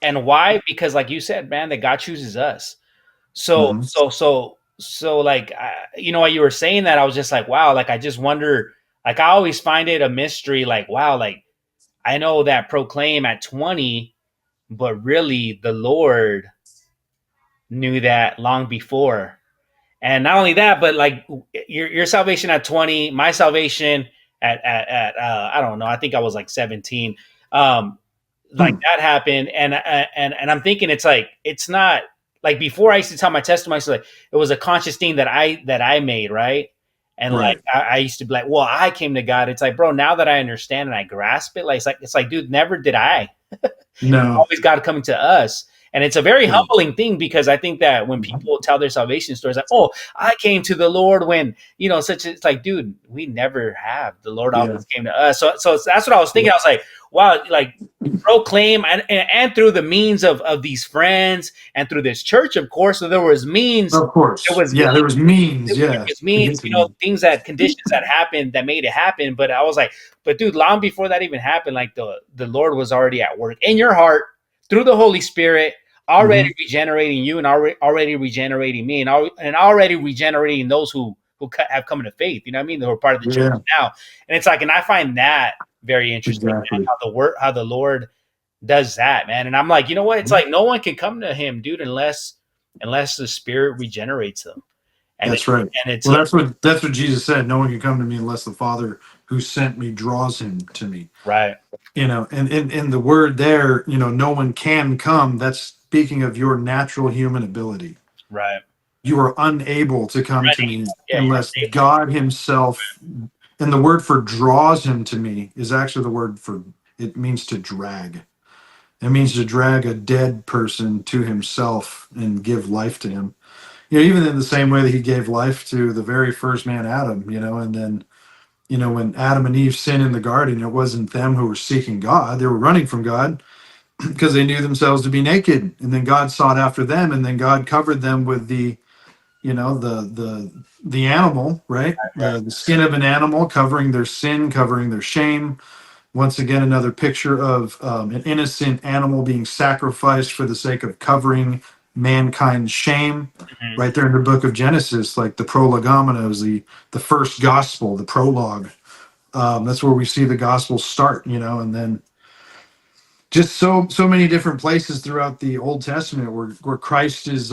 and why? Because like you said, man, that God chooses us. So, Mhm. like, while you were saying that, I was just like, wow, like, I just wonder, like, I always find it a mystery, like, wow, like, I know that Proclaim at 20, but really the Lord knew that long before. And not only that, but like your salvation at 20, my salvation at I don't know, I think I was like 17. Um, like that happened, and I'm thinking it's like it's not like before I used to tell my testimony, so like it was a conscious thing that I made, right? And like Right. I used to be like, well, I came to God. It's like, bro, now that I understand and I grasp it, like it's like, dude, never did I. No. Always God coming to us. And it's a very Yeah. humbling thing because I think that when people tell their salvation stories, like, oh, I came to the Lord when, it's like, dude, we never have. The Lord Yeah. always came to us. So that's what I was thinking. I was like, wow, like Proclaim and through the means of these friends and through this church, of course. So there was means. Of course. There was Yeah, means. there was means. There Yeah. was To means, get to me. things conditions that happened that made it happen. But I was like, but dude, long before that even happened, like the Lord was already at work in your heart through the Holy Spirit, already regenerating you and already regenerating me and already regenerating those who have come into faith. You know what I mean? Who are part of the church Yeah. now. And it's like, and I find that very interesting, man, Exactly. how the Lord does that, man. And I'm like, you know what? It's like no one can come to him, dude, unless the Spirit regenerates them. And That's right. it's Well, that's what Jesus said. No one can come to me unless the Father who sent me draws him to me. right, And in the word there, no one can come. That's speaking of your natural human ability. right, You are unable to come to me yeah, you're unless able, God Himself, and the word for draws him to me is actually the word for, it means to drag. It means to drag a dead person to Himself and give life to him. Even in the same way that He gave life to the very first man, Adam, and then, when Adam and Eve sinned in the garden, it wasn't them who were seeking God. They were running from God because they knew themselves to be naked. And then God sought after them, and then God covered them with the animal, right? right, The skin of an animal covering their sin, covering their shame. Once again, another picture of an innocent animal being sacrificed for the sake of covering mankind's shame. mhm, Right there in the book of Genesis, like the prolegomena is the first gospel, the prologue. That's where we see the gospel start, and then just so many different places throughout the Old Testament where Christ is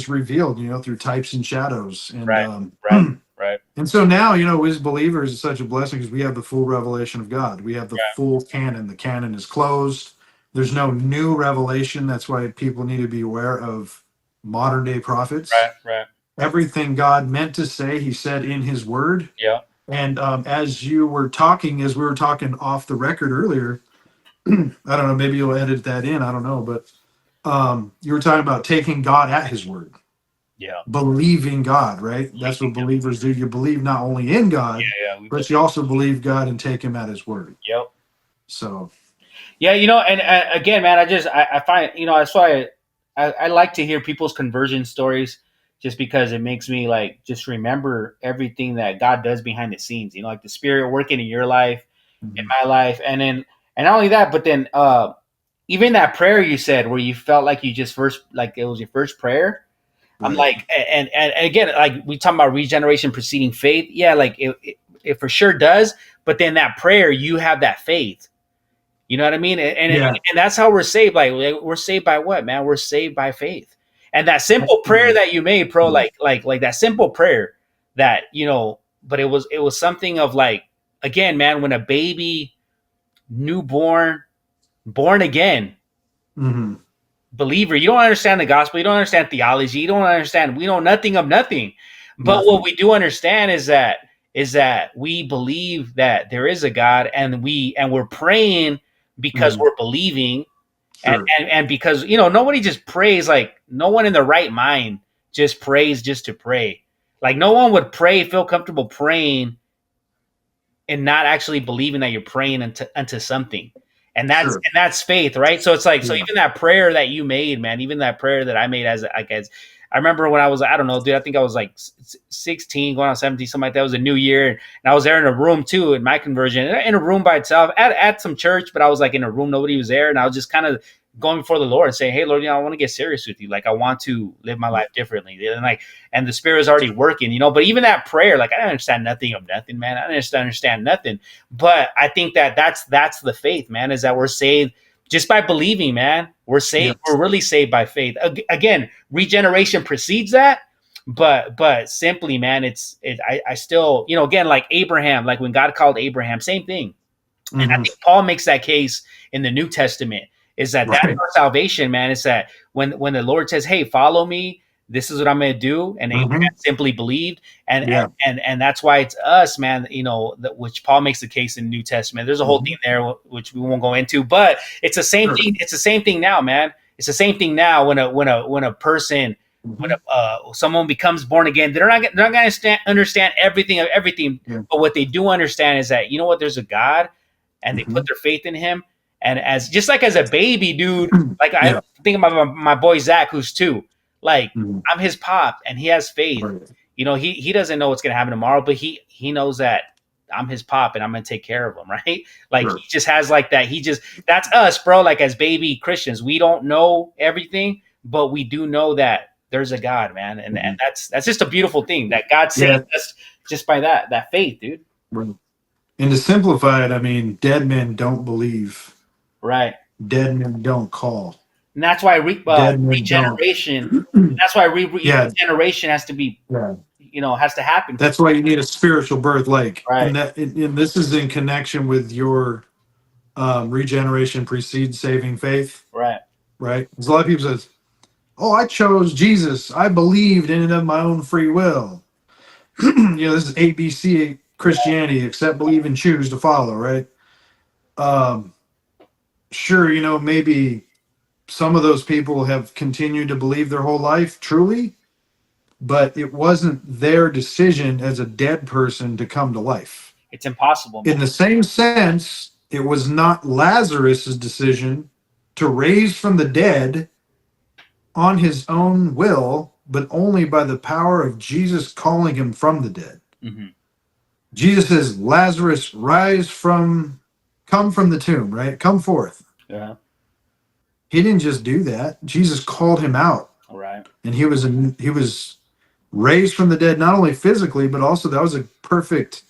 revealed, through types and shadows, and right, right, right, and so now, as believers, it's such a blessing because we have the full revelation of God. We have the full canon. The canon is closed. There's no new revelation. That's why people need to be aware of modern day prophets. right, right, Everything God meant to say, He said in His Word. yeah, And as we were talking off the record earlier, I don't know, maybe you'll edit that in. I don't know, but you were talking about taking God at His Word, yeah, believing God, right? That's what believers do. You believe not only in God, yeah, we but believe, you also believe God and take Him at His word. yep. So, Yeah, and again, man, I find, that's why I like to hear people's conversion stories, just because it makes me like just remember everything that God does behind the scenes. Like the Spirit working in your life, in mhm. my life, and not only that, but then even that prayer you said where you felt like you just first, like it was your first prayer. I'm Right. like, and again, like we talk about regeneration preceding faith. Yeah, like it for sure does. But then that prayer, you have that faith. You know what I mean? Yeah. And that's how we're saved. Like we're saved by what, man? We're saved by faith. And that simple prayer Mhm. that you made, bro, like that simple prayer that, but it was something of like, again, man, when a baby, newborn, born again Mhm. believer, you don't understand the gospel, you don't understand theology, you don't understand, we know nothing of nothing. But what Nothing. we do understand is that we believe that there is a God, and we're praying because Mhm. we're believing, and, Sure. and because nobody just prays, like no one in their right mind just prays just to pray. Like no one would feel comfortable praying and not actually believing that you're praying unto something. And that's Sure. and that's faith, right? So it's like, so Yeah. even that prayer that you made, man, even that prayer that I made as I remember when I was, I don't know, dude, I think I was like 16, going on 17, something like that. It was a new year. And I was there in a room too, in my conversion, in a room by itself at some church, but I was like in a room, nobody was there. And I was just kind of going before the Lord and saying, hey, Lord, you know, I want to get serious with you. Like, I want to live my life differently. And the Spirit is already working, you know, but even that prayer, like, I didn't understand nothing of nothing, man. I didn't understand nothing. But I think that's the faith, man, is that we're saved just by believing, man. We're saved. We're really saved by faith. Again, regeneration precedes that. But simply, man, I still, you know, again, like Abraham, like when God called Abraham, same thing. And I think Paul makes that case in the New Testament, is that that's our salvation, man. Is that when the Lord says, hey, follow me, this is what I'm going to do. And Abraham simply believed. And that's why it's us, man, you know, which Paul makes the case in the New Testament. There's a whole thing there, which we won't go into, but it's the same thing. It's the same thing now, man. It's the same thing now when a person, when someone becomes born again, they're not going to understand everything, but what they do understand is that, you know what, there's a God, and they put their faith in him. And as just like as a baby, dude, like I think about my boy Zach, who's 2. Like, I'm his pop, and he has faith. You know, he doesn't know what's gonna happen tomorrow, but he knows that I'm his pop, and I'm gonna take care of him, right? Like, he just has like that. That's us, bro. Like, as baby Christians, we don't know everything, but we do know that there's a God, man, and that's just a beautiful thing that God saved us just by that faith, dude. And to simplify it, I mean, dead men don't believe. Right. Dead men don't call. And that's why regeneration. That's why regeneration has to be, you know, has to happen. That's why you need a spiritual birth, like, and this is in connection with your regeneration precedes saving faith. Right. Because a lot of people say, "Oh, I chose Jesus. I believed in it of my own free will." You know, this is ABC Christianity: accept, believe, and choose to follow. Right. Sure, you know, maybe some of those people have continued to believe their whole life, truly, but it wasn't their decision as a dead person to come to life. It's impossible. In the same sense, it was not Lazarus's decision to raise from the dead on his own will, but only by the power of Jesus calling him from the dead. Jesus says, Lazarus, come from the tomb, right? Come forth. Yeah. He didn't just do that. Jesus called him out. All right. And he was raised from the dead, not only physically, but also that was a perfect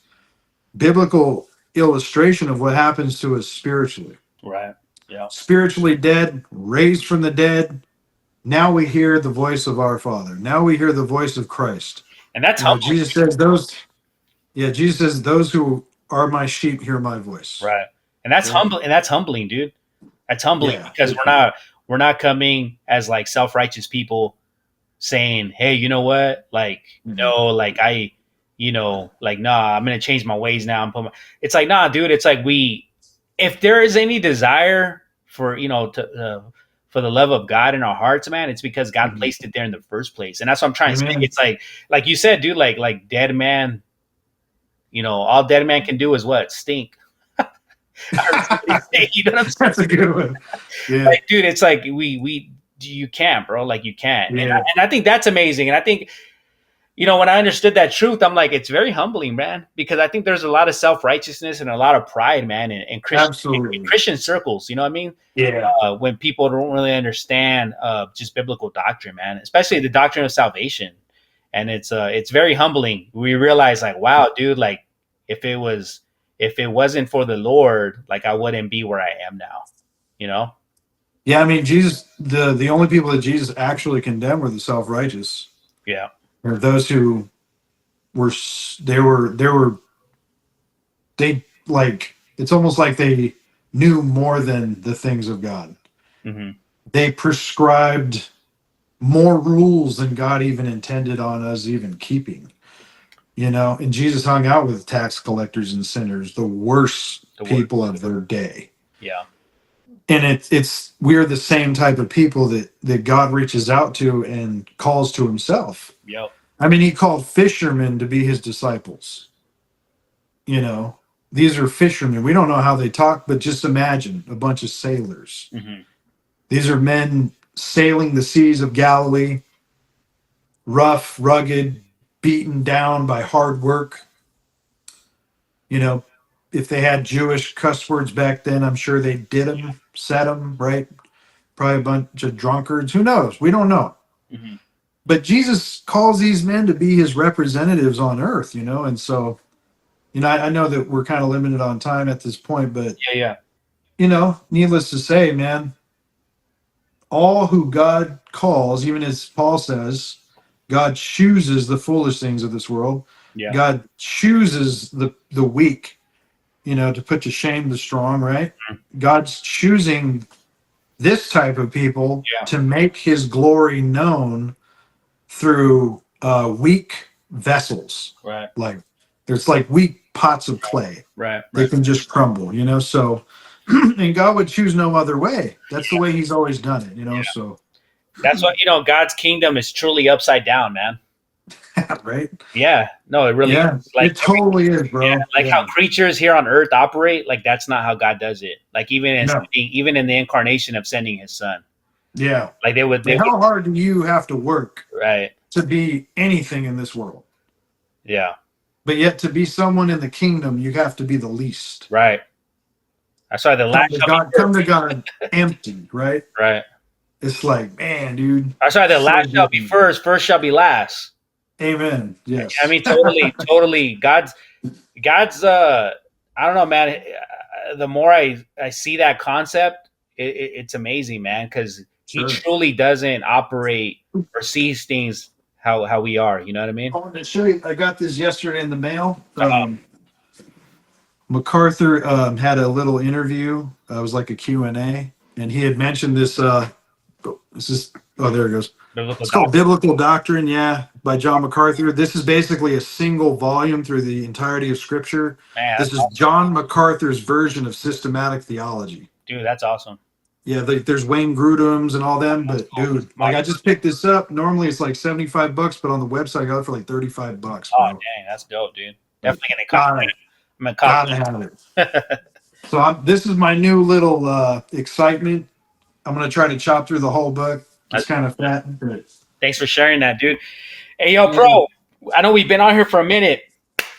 biblical illustration of what happens to us spiritually. Right. Yeah. Spiritually dead, raised from the dead. Now we hear the voice of our Father. Now we hear the voice of Christ. And that's humbling. Jesus says Jesus says, those who are my sheep hear my voice. Right. And that's humbling. And that's humbling, dude. That's humbling because we're not coming as like self-righteous people saying, hey, you know what? Like, no, like nah, I'm going to change my ways now. It's like, nah, dude, it's like if there is any desire for, you know, for the love of God in our hearts, man, it's because God placed it there in the first place. And that's what I'm trying to say. It's like you said, dude, like dead man, you know, all dead man can do is what? Stink. You know what I'm saying? That's a good one. Yeah. Like, dude, it's like you can't, bro. Like, you can't. Yeah. And I think that's amazing. And I think, you know, when I understood that truth, I'm like, it's very humbling, man, because I think there's a lot of self-righteousness and a lot of pride, man, in Christian circles. You know what I mean? Yeah. When people don't really understand just biblical doctrine, man, especially the doctrine of salvation. And it's very humbling. We realize, like, wow, dude, like if it wasn't for the Lord, like I wouldn't be where I am now, you know? Yeah, I mean, Jesus, the only people that Jesus actually condemned were the self-righteous. Yeah. Or those who it's almost like they knew more than the things of God. Mm-hmm. They prescribed more rules than God even intended on us even keeping. You know, and Jesus hung out with tax collectors and sinners, the worst people of their day. Yeah. And we're the same type of people that God reaches out to and calls to himself. Yep. I mean, he called fishermen to be his disciples. You know, these are fishermen. We don't know how they talk, but just imagine a bunch of sailors. Mm-hmm. These are men sailing the seas of Galilee, rough, rugged, beaten down by hard work. You know, if they had Jewish cuss words back then, I'm sure they did them, said them, right? Probably a bunch of drunkards. Who knows? We don't know. Mm-hmm. But Jesus calls these men to be his representatives on earth, you know? And so, you know, I know that we're kind of limited on time at this point, but, Yeah. you know, needless to say, man, all who God calls, even as Paul says, God chooses the foolish things of this world. Yeah. God chooses the weak, you know, to put to shame the strong, right? Mm-hmm. God's choosing this type of people to make his glory known through weak vessels. Right. Like there's like weak pots of clay. Right. They can just crumble, you know? So, and God would choose no other way. That's the way he's always done it, you know? So that's what, you know, God's kingdom is truly upside down, man. right? Yeah. No, it really is. Like, it totally is, bro. Yeah, like how creatures here on earth operate, like that's not how God does it. Like even in the incarnation of sending his son. Yeah. Like how hard do you have to work to be anything in this world? Yeah. But yet to be someone in the kingdom, you have to be the least. Right. That's why the last come to God empty, right? Right. It's like, man, dude. That's why the last shall be first shall be last. Amen. Yes. I mean, totally. God's I don't know, man. The more I see that concept, it's amazing, man, because he truly doesn't operate or sees things how we are. You know what I mean? I want to show you. I got this yesterday in the mail. MacArthur had a little interview. It was like a Q&A, and he had mentioned this. There it goes. It's called Biblical Doctrine, by John MacArthur. This is basically a single volume through the entirety of Scripture. Man, this is awesome. John MacArthur's version of systematic theology. Dude, that's awesome. Yeah, there's Wayne Grudem's and all them, but dude, like I just picked this up. Normally it's like $75, but on the website I got it for like $35. Bro. Oh dang, that's dope, dude. Definitely gonna have it. So this is my new little excitement. I'm gonna try to chop through the whole book. It's kind of fat. But... Thanks for sharing that, dude. Hey, yo, bro. I know we've been on here for a minute.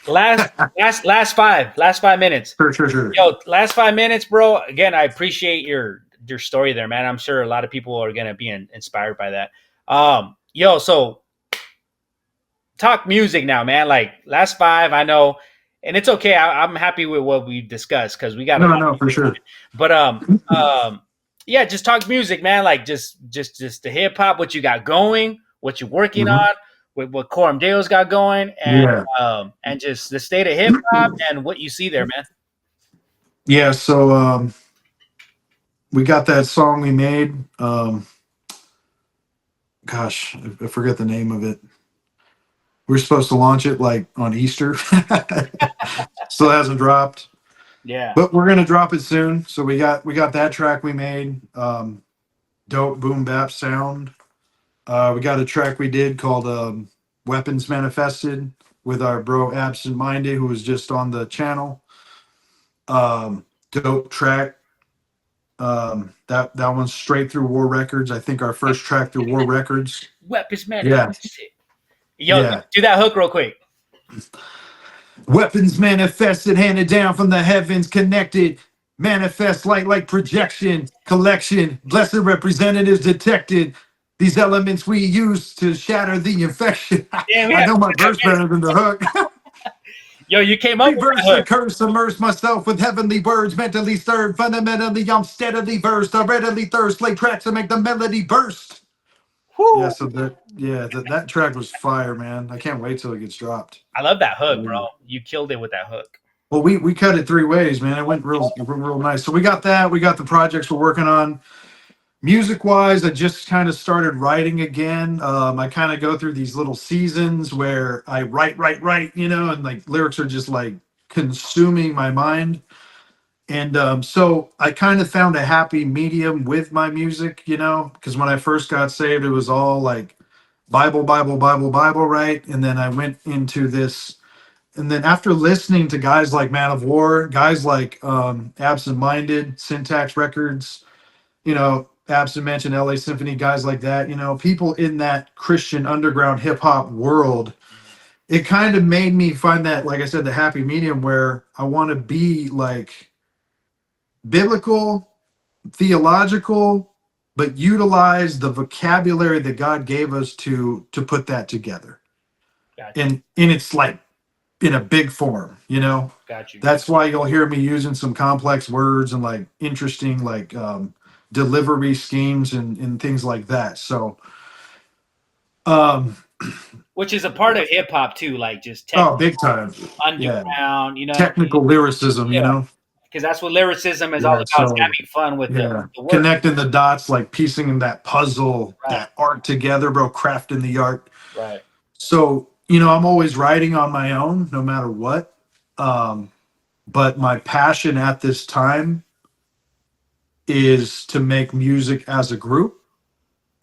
Last 5 minutes. Sure. Yo, last 5 minutes, bro. Again, I appreciate your story there, man. I'm sure a lot of people are gonna be inspired by that. Yo, so talk music now, man. Like last 5, I know, and it's okay. I'm happy with what we discussed because we got no, for sure. But yeah, just talk music, man. Like just the hip hop, what you got going, what you're working on, with what Coram Deo's got going, and just the state of hip hop and what you see there, man. Yeah, so we got that song we made. Gosh, I forget the name of it. We were supposed to launch it like on Easter. Still hasn't dropped. Yeah. But we're gonna drop it soon. So we got that track we made. Dope boom bap sound. We got a track we did called Weapons Manifested with our bro Absent Minded, who was just on the channel. Dope track. That one's straight through War Records. I think our first track through War Records. Weapons Manifested. Yo, do that hook real quick. Weapons manifested, handed down from the heavens, connected. Manifest light like projection, collection. Blessed representatives detected. These elements we use to shatter the infection. I know my verse better than the hook. Yo, you came up Reverse with the curse, immerse myself with heavenly words, mentally stirred, fundamentally I'm steadily versed. I readily thirst, play tracks to make the melody burst. Woo. Yeah, so that track was fire, man. I can't wait till it gets dropped. I love that hook, bro. You killed it with that hook. Well, we cut it 3 ways, man. It went real nice. So we got that. We got the projects we're working on. Music-wise, I just kind of started writing again. I kind of go through these little seasons where I write, you know, and like lyrics are just like consuming my mind. And so I kind of found a happy medium with my music, you know, because when I first got saved, it was all like Bible, right? And then I went into this. And then after listening to guys like Man of War, guys like Absent Minded, Syntax Records, you know, Absent mentioned LA Symphony, guys like that, people in that Christian underground hip hop world. It kind of made me find that, like I said, the happy medium where I want to be like biblical, theological, but utilize the vocabulary that God gave us to put that together. Gotcha. And it's like in a big form, Got you. That's why you'll hear me using some complex words and like interesting like delivery schemes and things like that. So which is a part of hip hop too, like just big time. Underground, technical lyricism, because that's what lyricism is all about. So, it's having fun with the word. Connecting the dots, like piecing that puzzle, that art together, bro, crafting the art. Right. So, I'm always writing on my own, no matter what. But my passion at this time is to make music as a group.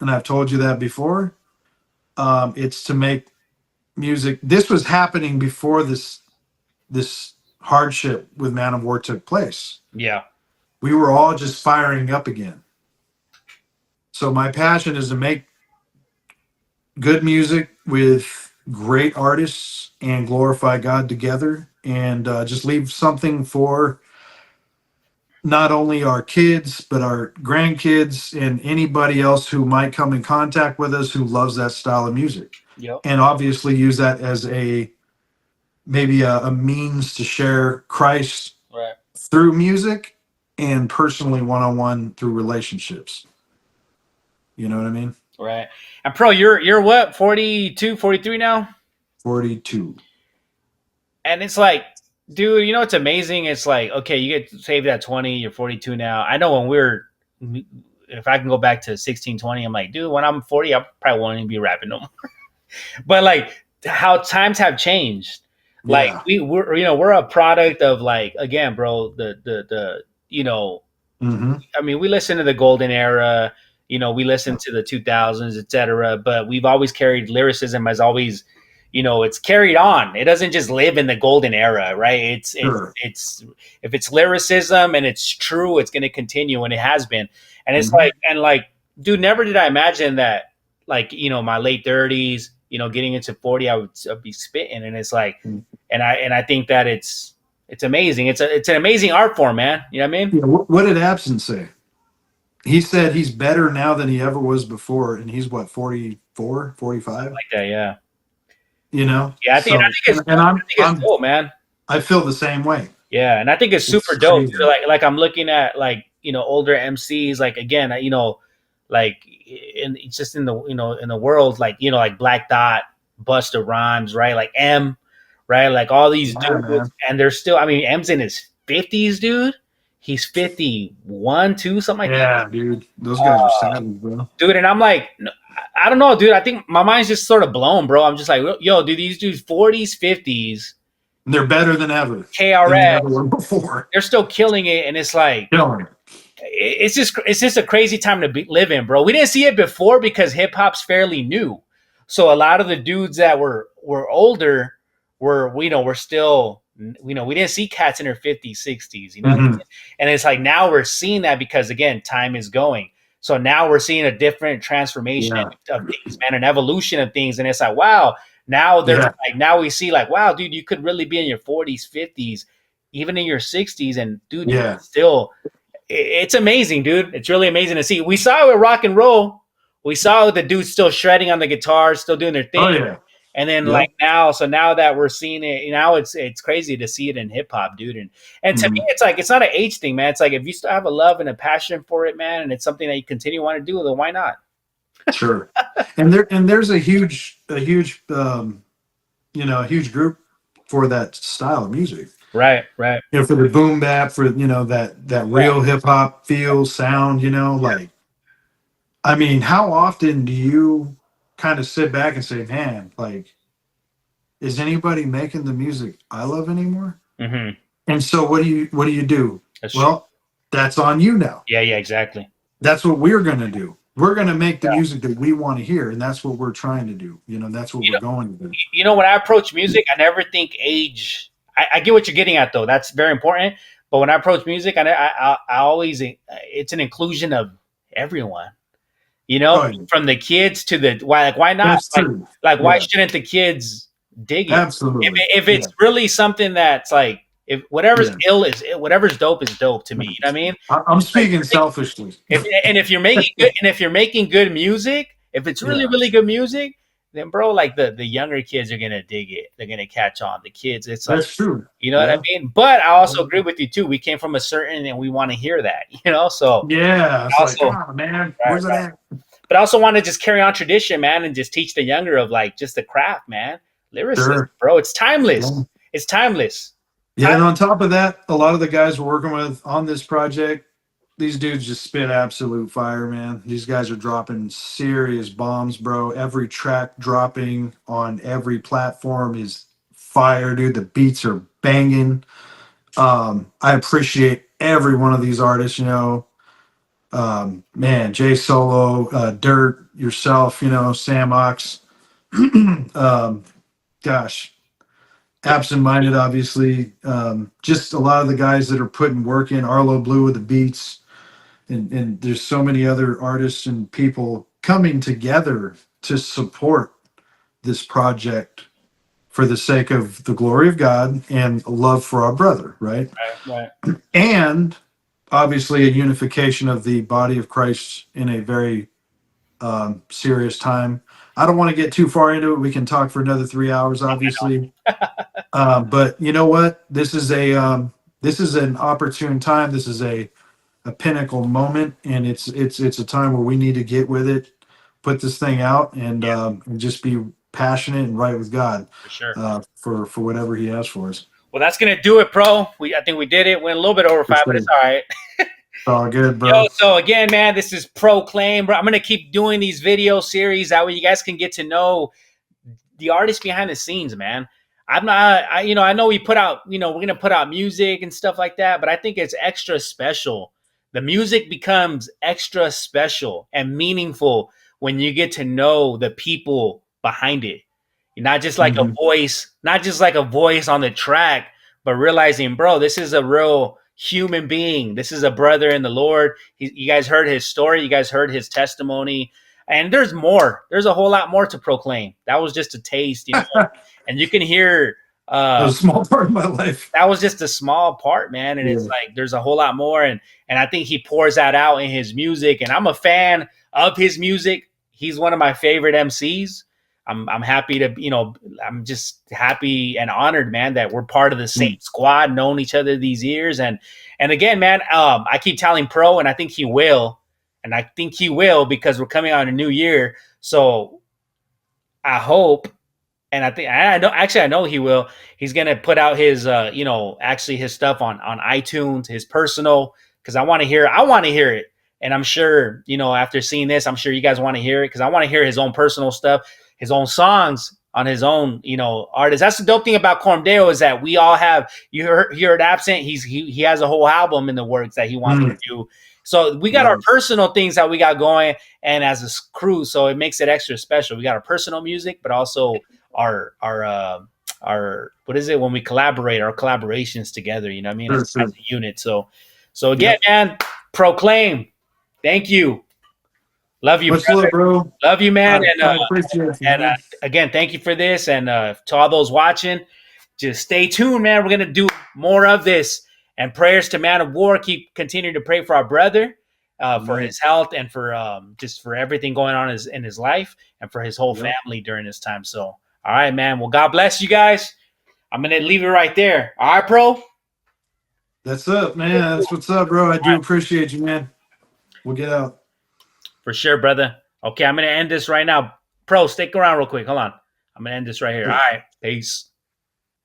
And I've told you that before. It's to make music. This was happening before this hardship with Man of War took place. Yeah. We were all just firing up again. So my passion is to make good music with great artists and glorify God together, and just leave something for not only our kids, but our grandkids and anybody else who might come in contact with us who loves that style of music. Yep. And obviously use that as maybe a means to share Christ through music and personally one-on-one through relationships. You know what I mean? Right. And Pro, you're what, 42, 43 now? 42. And it's like, dude, it's amazing. It's like, okay, you get saved at 20, you're 42 now. I know if I can go back to 16, 20, I'm like, dude, when I'm 40, I probably won't even be rapping no more. But like how times have changed. Like we're a product of, like, again, bro, the I mean, we listen to the golden era, we listen to the 2000s, etc. But we've always carried lyricism as always, it's carried on. It doesn't just live in the golden era, right? It's if it's lyricism and it's true, it's going to continue, and it has been. And it's like, dude, never did I imagine that, like, my late 30s, getting into 40, I'd be spitting, and it's like, and I think that it's amazing. It's an amazing art form, man. You know what I mean? Yeah, what did Absent say? He said he's better now than he ever was before, and he's what, 44, 45? Like that, yeah. Yeah, I think it's cool, man. I feel the same way. Yeah, and I think it's super dope. Like I'm looking at, like, older MCs, like, again, like just in the in the world, like, like Black Dot, Busta Rhymes, right? Like M, right? Like all these dudes, man. And they're still, I mean, M's in his 50s, dude. He's 51, 2, something like that. Yeah, dude. Those guys are savage, bro. Dude, and I'm like, I don't know, dude. I think my mind's just sort of blown, bro. I'm just like, yo, dude, these dudes 40s, 50s. And they're better than ever. KRS. Before. They're still killing it, and it's like, it's just a crazy time to live in, bro. We didn't see it before because hip hop's fairly new. So a lot of the dudes that were older we're still, we didn't see cats in their 50s, 60s, and it's like now we're seeing that because, again, time is going. So now we're seeing a different transformation of things, man, an evolution of things. And it's like, wow, now now we see, like, wow, dude, you could really be in your 40s, 50s, even in your 60s. And dude, still, it's amazing, dude. It's really amazing to see. We saw it with rock and roll. We saw the dudes still shredding on the guitar, still doing their thing. Oh, yeah. And then like now that we're seeing it, now it's crazy to see it in hip hop, dude. And to me, it's like, it's not an age thing, man. It's like, if you still have a love and a passion for it, man, and it's something that you continue to want to do, then why not? Sure. And there's a huge huge group for that style of music. Right. For the boom bap, for that real hip hop feel, sound, like, I mean, how often do you kind of sit back and say, man, like, is anybody making the music I love anymore? Mm-hmm. And so what do you do? That's on you now. Yeah, exactly. That's what we're going to do. We're going to make the music that we want to hear, and that's what we're trying to do. That's what we're going to do. When I approach music, I never think age. I get what you're getting at, though. That's very important. But when I approach music, I always, it's an inclusion of everyone. You know, from the kids to the why not? That's true. Why shouldn't the kids dig it? Absolutely. If it's really something that's like, if whatever's ill is whatever's dope is dope to me. You know what I mean? I'm speaking selfishly. If you're making good music, if it's really good music, then bro, like the younger kids are gonna dig it. They're gonna catch on. The kids, it's like, that's true. You know what I mean? But I also agree with you too. We came from a certain, and we want to hear that. You know, so it's also, like, oh, man, where's that? But I also want to just carry on tradition, man, and just teach the younger of like just the craft, man. Lyricism, bro. It's timeless. Yeah. It's timeless. Yeah, and on top of that, a lot of the guys we're working with on this project, these dudes just spit absolute fire, man. These guys are dropping serious bombs, bro. Every track dropping on every platform is fire, dude. The beats are banging. I appreciate every one of these artists, you know. Man, Jay Solo, Dirt, yourself, you know, Sam Ox. Gosh, Absent Minded, obviously. Just a lot of the guys that are putting work in. Arlo Blue with the beats. And there's so many other artists and people coming together to support this project for the sake of the glory of God and love for our brother, right? Right. And obviously a unification of the body of Christ in a very serious time. I don't want to get too far into it. We can talk for another 3 hours, obviously. But you know what? This is an opportune time. This is a pinnacle moment, and it's a time where we need to get with it, put this thing out, and just be passionate and right with God for sure, for whatever He has for us. Well, that's gonna do it, bro. I think we did it. Went a little bit over 5, but it's all right. It's all good, bro. So again, man, this is Proklame, bro. I'm gonna keep doing these video series that way you guys can get to know the artists behind the scenes, man. I know we put out, we're gonna put out music and stuff like that, but I think it's extra special. The music becomes extra special and meaningful when you get to know the people behind it. Not just like a voice, not just like a voice on the track, but realizing, bro, this is a real human being. This is a brother in the Lord. You guys heard his story. You guys heard his testimony. And there's more. There's a whole lot more to Proklame. That was just a taste, and you can hear a small part of my life. That was just a small part, man. And it's like there's a whole lot more. And I think he pours that out in his music. And I'm a fan of his music. He's one of my favorite MCs. I'm happy to, I'm just happy and honored, man, that we're part of the same squad, known each other these years. And again, man, I keep telling Pro, and I think he will. And I think he will, because we're coming on a new year. So I hope, and I know he will. He's going to put out his, his stuff on iTunes, his personal, because I want to hear it. And I'm sure, after seeing this, I'm sure you guys want to hear it, because I want to hear his own personal stuff, his own songs on his own, artists. That's the dope thing about Coram Deo, is that we all have, you heard Absent, he has a whole album in the works that he wants to do. So we got our personal things that we got going, and as a crew, so it makes it extra special. We got our personal music, but also our what is it when we collaborate, our collaborations together, you know what I mean, as a unit. So again, man, Proklame, thank you. Love you, brother. Bro. Love you, man. I appreciate you, again, thank you for this. And to all those watching, just stay tuned, man. We're going to do more of this. And prayers to Man of War. Continue to pray for our brother, for his health, and for just for everything going on in his life, and for his whole family during this time. So, all right, man. Well, God bless you guys. I'm going to leave it right there. All right, Pro? That's up, man. That's what's up, bro. I do appreciate you, man. We'll get out. For sure, brother. Okay, I'm going to end this right now. Pro, stick around real quick. Hold on. I'm going to end this right here. All right. Peace.